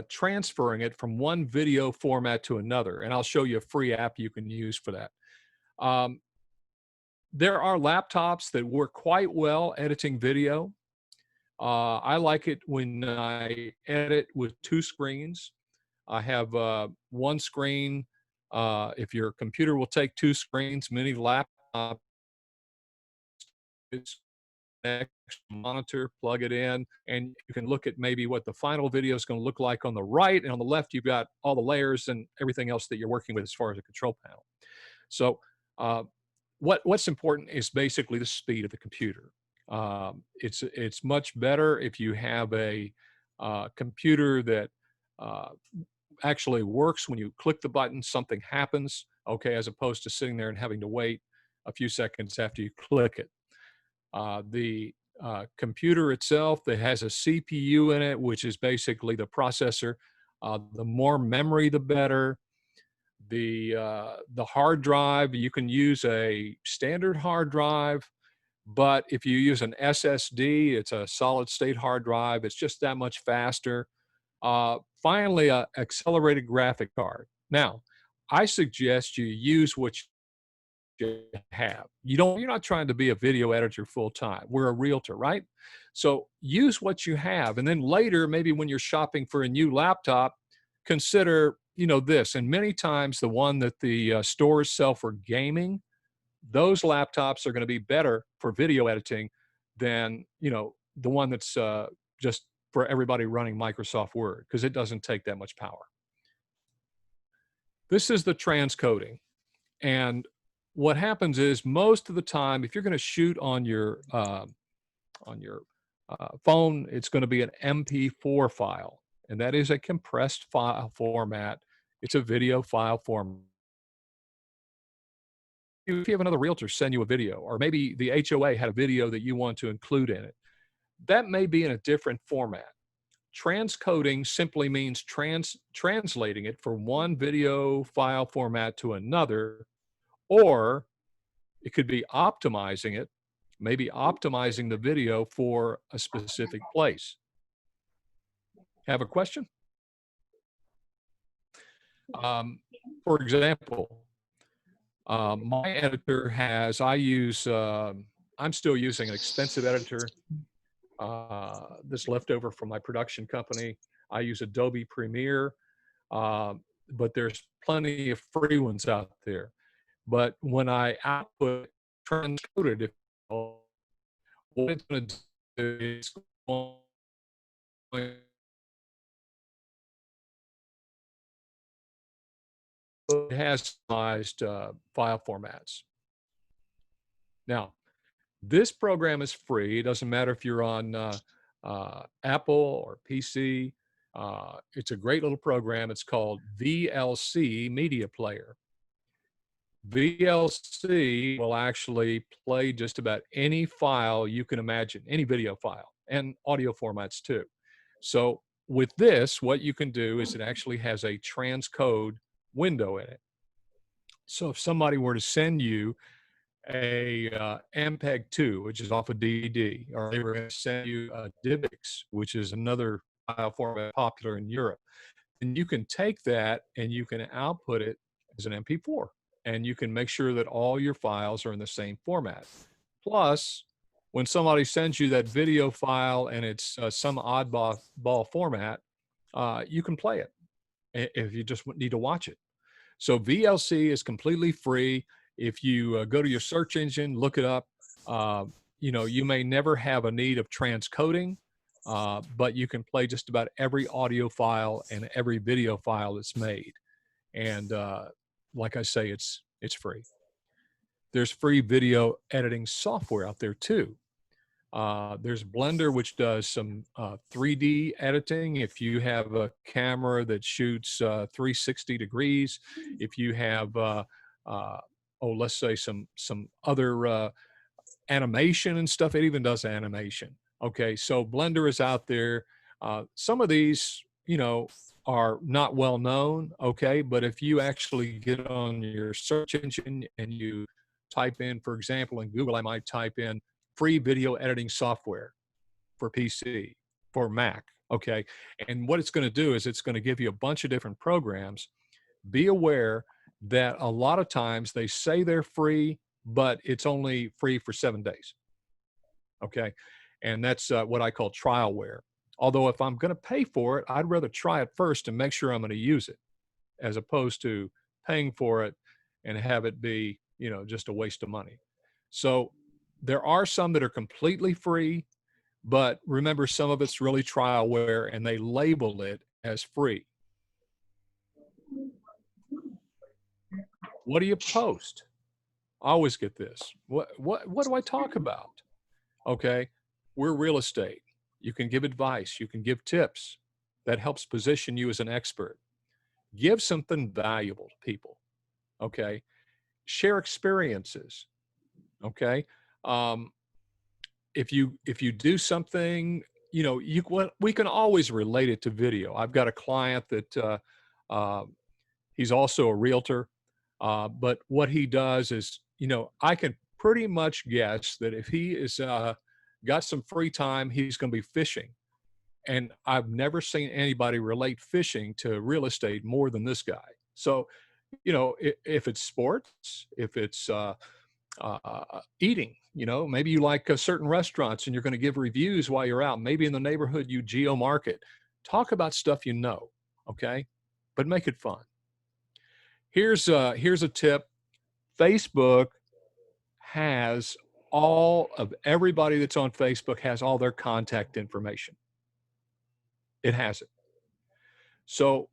transferring it from one video format to another. And I'll show you a free app you can use for that. There are laptops that work quite well editing video. I like it when I edit with two screens. I have one screen. If your computer will take two screens, many laptops, it's next monitor, plug it in, and you can look at maybe what the final video is going to look like on the right, and on the left you've got all the layers and everything else that you're working with as far as a control panel. So what's important is basically the speed of the computer. It's much better if you have a computer that actually works when you click the button, something happens, okay, as opposed to sitting there and having to wait a few seconds after you click it. The computer itself that has a CPU in it, which is basically the processor. The more memory, the better. The hard drive, you can use a standard hard drive, but if you use an SSD, it's a solid state hard drive, it's just that much faster. Finally, an accelerated graphic card. Now, I suggest you use what you have. You're not trying to be a video editor full time. We're a realtor, right? So use what you have, and then later, maybe when you're shopping for a new laptop, consider you know, this, and many times the one that the stores sell for gaming, those laptops are going to be better for video editing than, you know, the one that's just for everybody running Microsoft Word, because it doesn't take that much power. This is the transcoding. And what happens is most of the time, if you're going to shoot on your phone, it's going to be an MP4 file, and that is a compressed file format. It's a video file format. If you have another realtor send you a video, or maybe the HOA had a video that you want to include in it, that may be in a different format. Transcoding simply means translating it from one video file format to another, or it could be optimizing it, maybe optimizing the video for a specific place. Have a question? For example, my editor has, I'm still using an expensive editor that's left over from my production company. I use Adobe Premiere, but there's plenty of free ones out there. But when I output transcoded, if what it's going to do is it has sized file formats. Now, this program is free. It doesn't matter if you're on Apple or PC. It's a great little program. It's called VLC Media Player. VLC will actually play just about any file you can imagine, any video file, and audio formats too. So with this, what you can do is it actually has a transcode window in it. So if somebody were to send you a MPEG-2, which is off a DVD, or they were going to send you a DivX, which is another file format popular in Europe, then you can take that and you can output it as an MP4, and you can make sure that all your files are in the same format. Plus, when somebody sends you that video file and it's some oddball format, you can play it if you just need to watch it. So VLC is completely free. If you go to your search engine, look it up, you know, you may never have a need of transcoding, but you can play just about every audio file and every video file that's made. And like I say, it's free. There's free video editing software out there too. There's Blender, which does some 3D editing. If you have a camera that shoots 360 degrees, if you have, let's say some other animation and stuff, it even does animation. Okay, so Blender is out there. Some of these, you know, are not well known. Okay, but if you actually get on your search engine and you type in, for example, in Google, I might type in free video editing software for PC, for Mac, okay? And what it's going to do is it's going to give you a bunch of different programs. Be aware that a lot of times they say they're free, but it's only free for 7 days, okay? And that's what I call trialware. Although if I'm going to pay for it, I'd rather try it first and make sure I'm going to use it, as opposed to paying for it and have it be, you know, just a waste of money. So there are some that are completely free, but remember, some of it's really trialware and they label it as free. What do you post? I always get this. What do I talk about? Okay, we're real estate. You can give advice. You can give tips. That helps position you as an expert. Give something valuable to people. Okay, share experiences. Okay. If you do something, you know, we can always relate it to video. I've got a client that he's also a realtor, but what he does is, you know, I can pretty much guess that if he is got some free time, he's going to be fishing. And I've never seen anybody relate fishing to real estate more than this guy. So, you know, if it's sports, if it's eating, you know, maybe you like certain restaurants and you're going to give reviews while you're out. Maybe in the neighborhood you geo market. Talk about stuff you know, okay? But make it fun. Here's a tip. Facebook has all of everybody that's on Facebook has all their contact information. It has it. So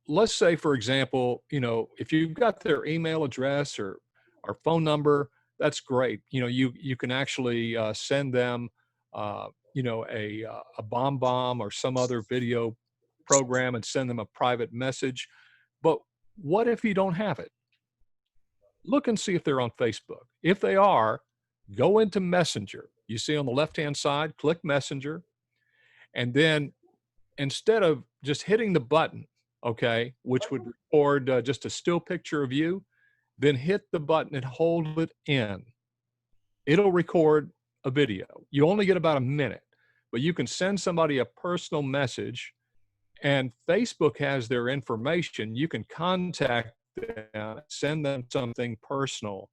let's say, for example, if you've got their email address or phone number, that's great. You can actually send them, a bomb or some other video program and send them a private message. But what if you don't have it? Look and see if they're on Facebook. If they are, go into Messenger. You see on the left-hand side, click Messenger, and then instead of just hitting the button, okay, which would record just a still picture of you, then hit the button and hold it in. It'll record a video. You only get about a minute, but you can send somebody a personal message, and Facebook has their information. You can contact them, send them something personal,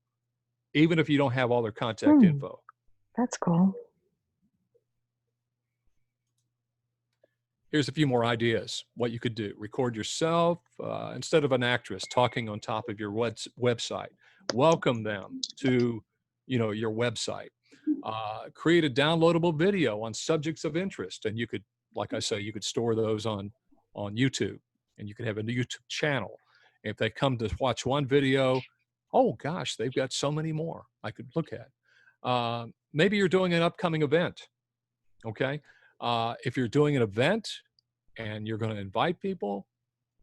even if you don't have all their contact info. That's cool. Here's a few more ideas. What you could do: record yourself instead of an actress talking on top of your website. Welcome them to, your website. Create a downloadable video on subjects of interest, and you could, like I say, you could store those on YouTube, and you could have a YouTube channel. If they come to watch one video, oh gosh, they've got so many more I could look at. Maybe you're doing an upcoming event. Okay. If you're doing an event and you're going to invite people,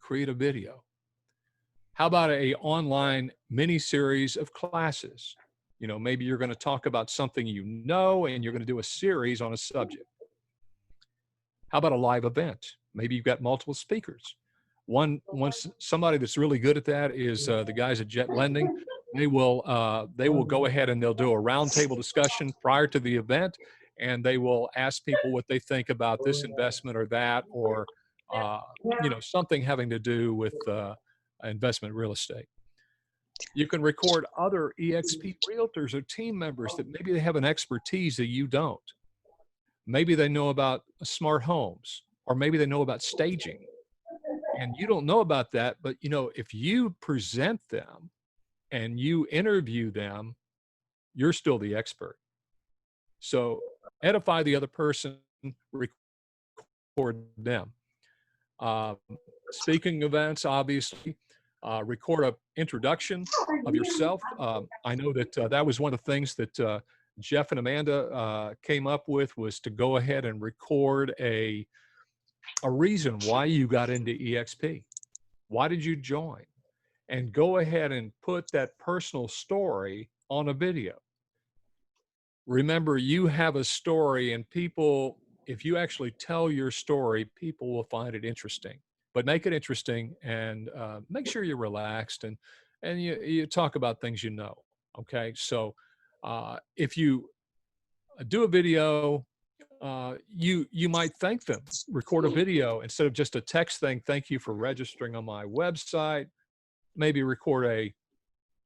create a video. How about a online mini series of classes? Maybe you're going to talk about something and you're going to do a series on a subject. How about a live event? Maybe you've got multiple speakers. Somebody that's really good at that is the guys at Jet Lending. They will go ahead and they'll do a roundtable discussion prior to the event, and they will ask people what they think about this investment or that, or something having to do with investment real estate. You can record other EXP realtors or team members that maybe they have an expertise that you don't. Maybe they know about smart homes, or maybe they know about staging, and you don't know about that. But if you present them and you interview them, you're still the expert. So edify the other person, record them. Speaking events, obviously, record an introduction of yourself. I know that that was one of the things that Jeff and Amanda came up with, was to go ahead and record a reason why you got into EXP. Why did you join? And go ahead and put that personal story on a video. Remember, you have a story, and people, if you actually tell your story, people will find it interesting. But make it interesting, and make sure you're relaxed, and you talk about things you know. Okay, so if you do a video, you might thank them. Record a video instead of just a text thing. Thank you for registering on my website. Maybe record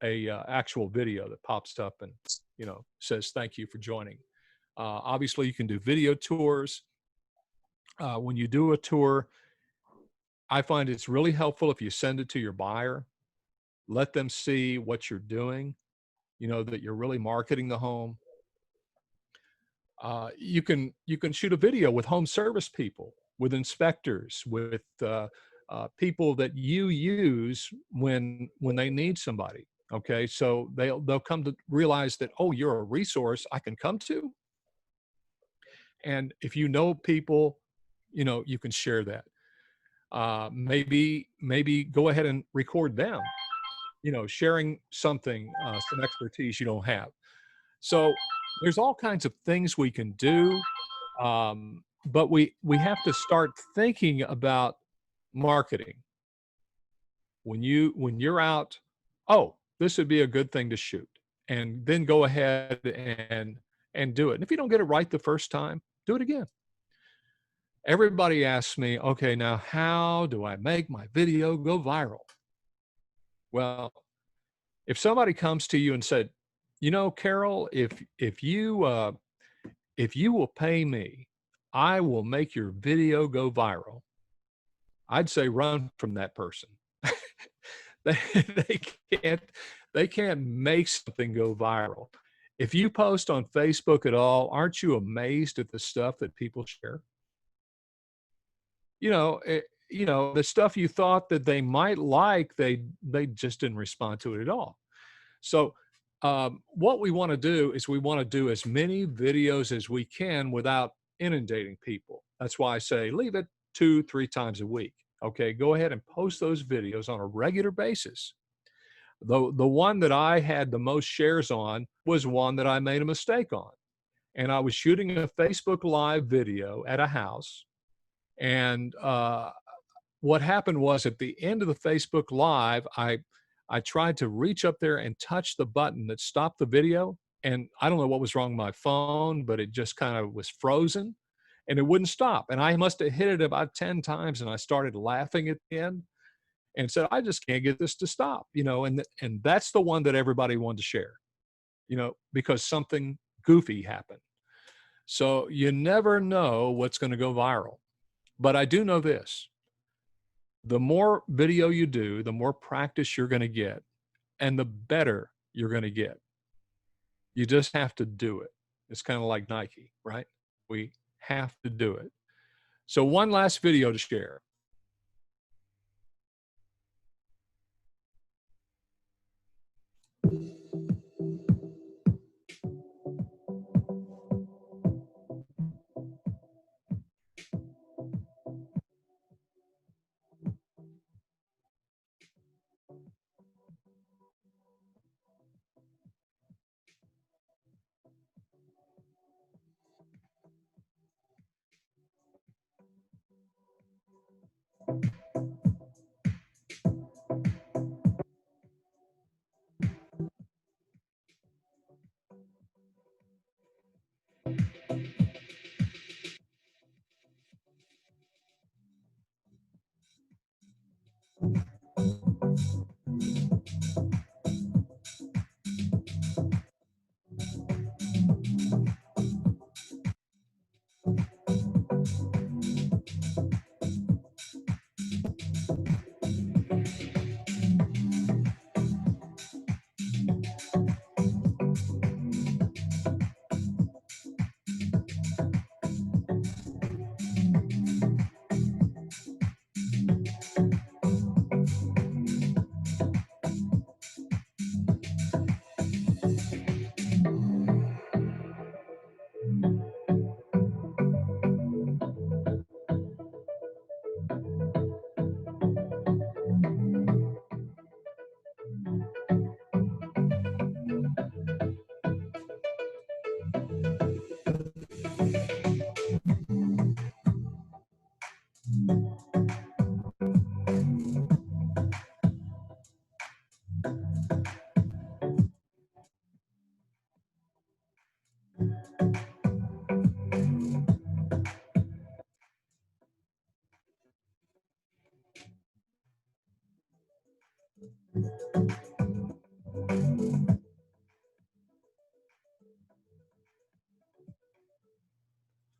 a actual video that pops up and says thank you for joining. Obviously, you can do video tours. When you do a tour, I find it's really helpful if you send it to your buyer. Let them see what you're doing, that you're really marketing the home. You can shoot a video with home service people, with inspectors, with people that you use when they need somebody. Okay, so they'll come to realize that, oh, you're a resource I can come to. And if you know people, you can share that. Maybe go ahead and record them, sharing something, some expertise you don't have. So there's all kinds of things we can do, but we have to start thinking about marketing. When you're out, oh, this would be a good thing to shoot, and then go ahead and do it. And if you don't get it right the first time, do it again. Everybody asks me, okay, now how do I make my video go viral? Well, if somebody comes to you and said, Carol, if you will pay me, I will make your video go viral, I'd say run from that person. They, they can't, they can't make something go viral. If you post on Facebook at all, aren't you amazed at the stuff that people share? The stuff you thought that they might like, they just didn't respond to it at all. So what we want to do is we want to do as many videos as we can without inundating people. That's why I say leave it 2-3 times a week. Okay, go ahead and post those videos on a regular basis. The one that I had the most shares on was one that I made a mistake on. And I was shooting a Facebook Live video at a house. And what happened was at the end of the Facebook Live, I tried to reach up there and touch the button that stopped the video. And I don't know what was wrong with my phone, but it just kind of was frozen and it wouldn't stop. And I must have hit it about 10 times and I started laughing at the end and said, I just can't get this to stop, and that's the one that everybody wanted to share, because something goofy happened. So you never know what's going to go viral. But I do know this. The more video you do, the more practice you're going to get and the better you're going to get. You just have to do it. It's kind of like Nike, right? We have to do it. So one last video to share.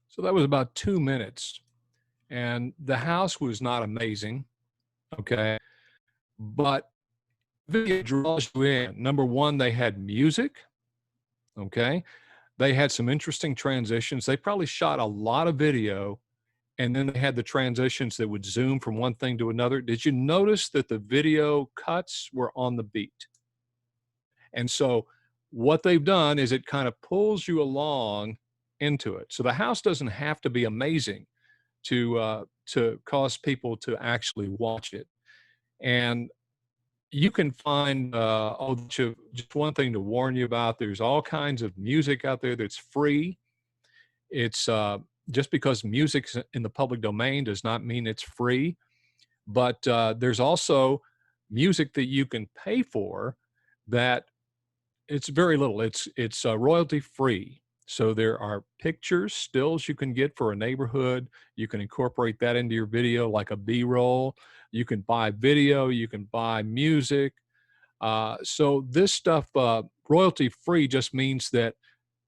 So that was about 2 minutes. And the house was not amazing. Okay. But video draws you in. Number one, they had music. Okay. They had some interesting transitions. They probably shot a lot of video and then they had the transitions that would zoom from one thing to another. Did you notice that the video cuts were on the beat? And so what they've done is it kind of pulls you along into it. So the house doesn't have to be amazing to cause people to actually watch it. And you can find, just one thing to warn you about, there's all kinds of music out there that's free. It's just because music's in the public domain does not mean it's free. But there's also music that you can pay for that it's very little. It's royalty free. So there are pictures, stills you can get for a neighborhood. You can incorporate that into your video like a B-roll. You can buy video. You can buy music. So this stuff, royalty free, just means that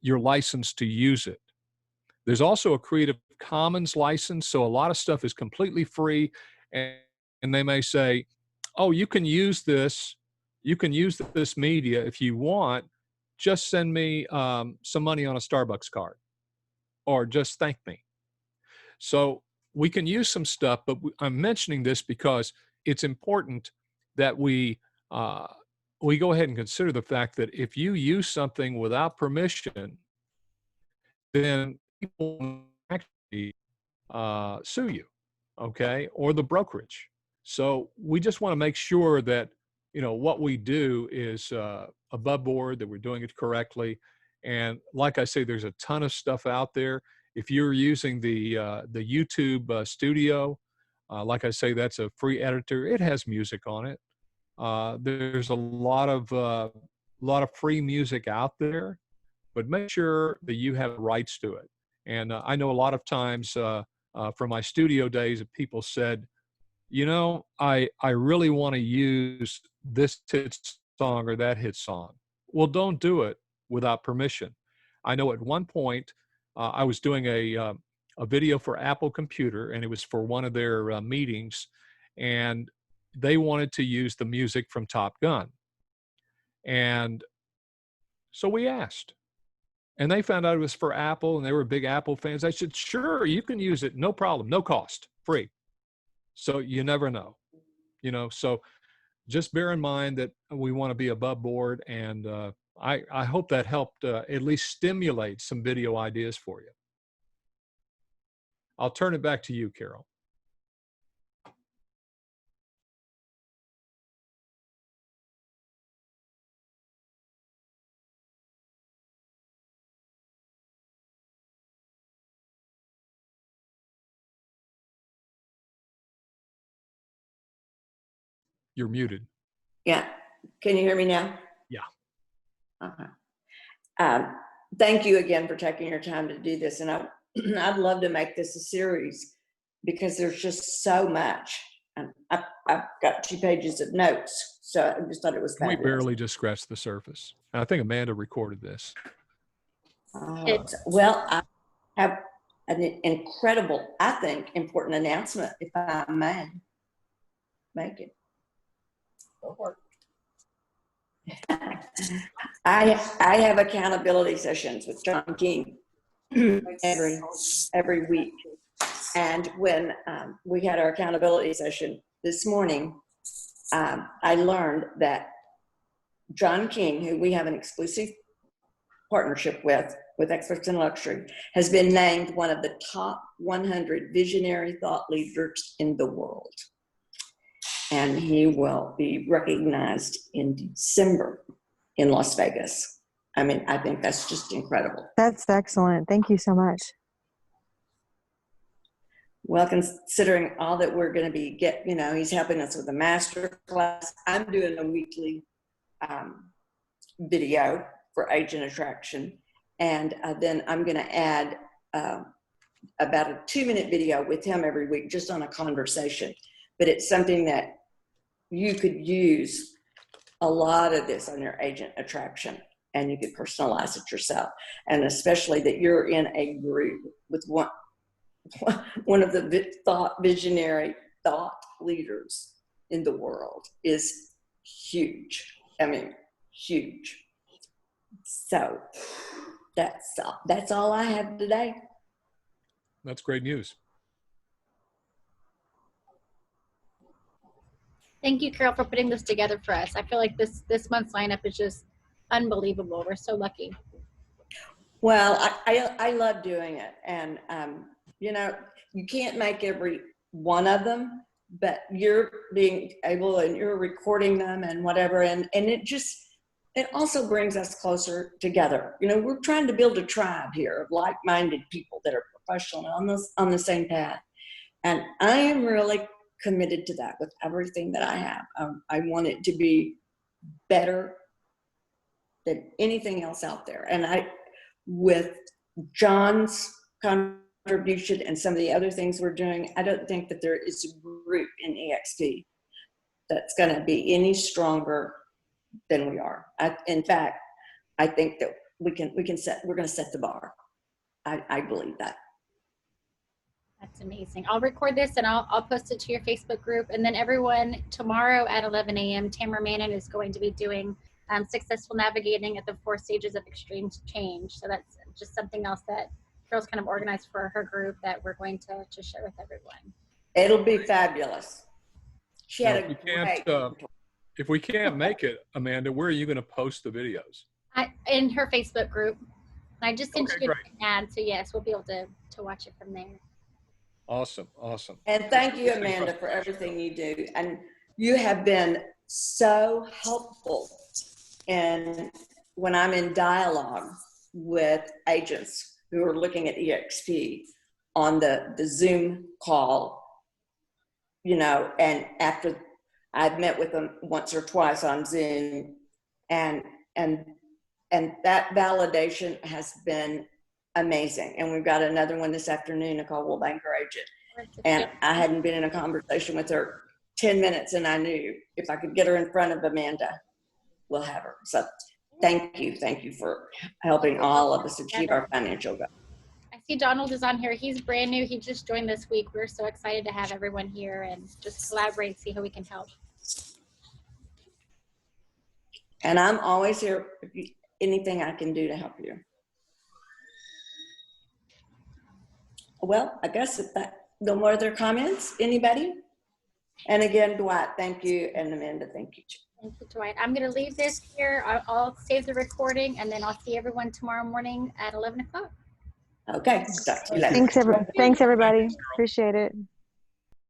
you're licensed to use it. There's also a Creative Commons license. So a lot of stuff is completely free. And they may say, oh, you can use this. You can use this media if you want. Just send me some money on a Starbucks card, or just thank me. So we can use some stuff, but I'm mentioning this because it's important that uh, we go ahead and consider the fact that if you use something without permission, then people actually sue you, okay, or the brokerage. So we just want to make sure that what we do is above board, that we're doing it correctly. And like I say, there's a ton of stuff out there. If you're using the YouTube Studio, like I say, that's a free editor. It has music on it. There's a lot of free music out there, but make sure that you have rights to it. And I know a lot of times from my studio days that people said, I really want to use this hit song or that hit song. Well, don't do it without permission. I know at one point I was doing a video for Apple Computer, and it was for one of their meetings, and they wanted to use the music from Top Gun. And so we asked. And they found out it was for Apple, and they were big Apple fans. I said, sure, you can use it. No problem. No cost. Free. So you never know. So just bear in mind that we want to be above board. And I hope that helped at least stimulate some video ideas for you. I'll turn it back to you, Carol. You're muted. Yeah. Can you hear me now? Yeah. Thank you again for taking your time to do this. And I'd love to make this a series because there's just so much. And I've got 2 pages of notes. So I just thought it was fabulous. We barely just scratched the surface. And I think Amanda recorded this. Well, I have an incredible, I think, important announcement, if I may make it. Go for it. I have accountability sessions with John King every week. And when we had our accountability session this morning, I learned that John King, who we have an exclusive partnership with Experts in Luxury, has been named one of the top 100 visionary thought leaders in the world. And he will be recognized in December in Las Vegas. I mean, I think that's just incredible. That's excellent. Thank you so much. Well, considering all that we're going to be he's helping us with a master class. I'm doing a weekly video for agent attraction. And then I'm going to add about a 2-minute video with him every week, just on a conversation. But it's something that you could use a lot of this on your agent attraction, and you could personalize it yourself. And especially that you're in a group with one of the visionary thought leaders in the world is huge. I mean, huge. So that's all I have today. That's great news. Thank you, Carol, for putting this together for us. I feel like this month's lineup is just unbelievable. We're so lucky. Well, I love doing it. And, you can't make every one of them, but you're being able, and you're recording them and whatever. And it also brings us closer together. We're trying to build a tribe here of like-minded people that are professional on the same path. And I am really committed to that with everything that I have. I want it to be better than anything else out there. And with John's contribution and some of the other things we're doing, I don't think that there is a group in EXP that's going to be any stronger than we are. In fact, I think that we're going to set the bar. I believe that. That's amazing. I'll record this and I'll post it to your Facebook group. And then everyone, tomorrow at 11 a.m., Tamara Mannon is going to be doing successful navigating at the 4 stages of extreme change. So that's just something else that Carol's kind of organized for her group that we're going to share with everyone. It'll be fabulous. She Now, had a great. if we can't make it, Amanda, where are you going to post the videos? In her Facebook group. I just sent you great. an ad, so yes, we'll be able to watch it from there. Awesome, awesome. And thank you, Amanda, for everything you do. And you have been so helpful when I'm in dialogue with agents who are looking at EXP on the Zoom call, you know, and after I've met with them once or twice on Zoom, and that validation has been amazing. And we've got another one this afternoon, Nicole will bank her agent. And I hadn't been in a conversation with her 10 minutes, and I knew if I could get her in front of Amanda, we'll have her. So thank you for helping all of us achieve our financial goals. I see Donald is on here. He's brand new. He just joined this week. We're so excited to have everyone here and just collaborate and see how we can help. And I'm always here if anything I can do to help you. Well, I guess if no more other comments, anybody? And again, Dwight, thank you, and Amanda, thank you. Thank you, Dwight. I'm going to leave this here. I'll save the recording, and then I'll see everyone tomorrow morning at 11 o'clock. Okay. Thanks, everybody. Appreciate it.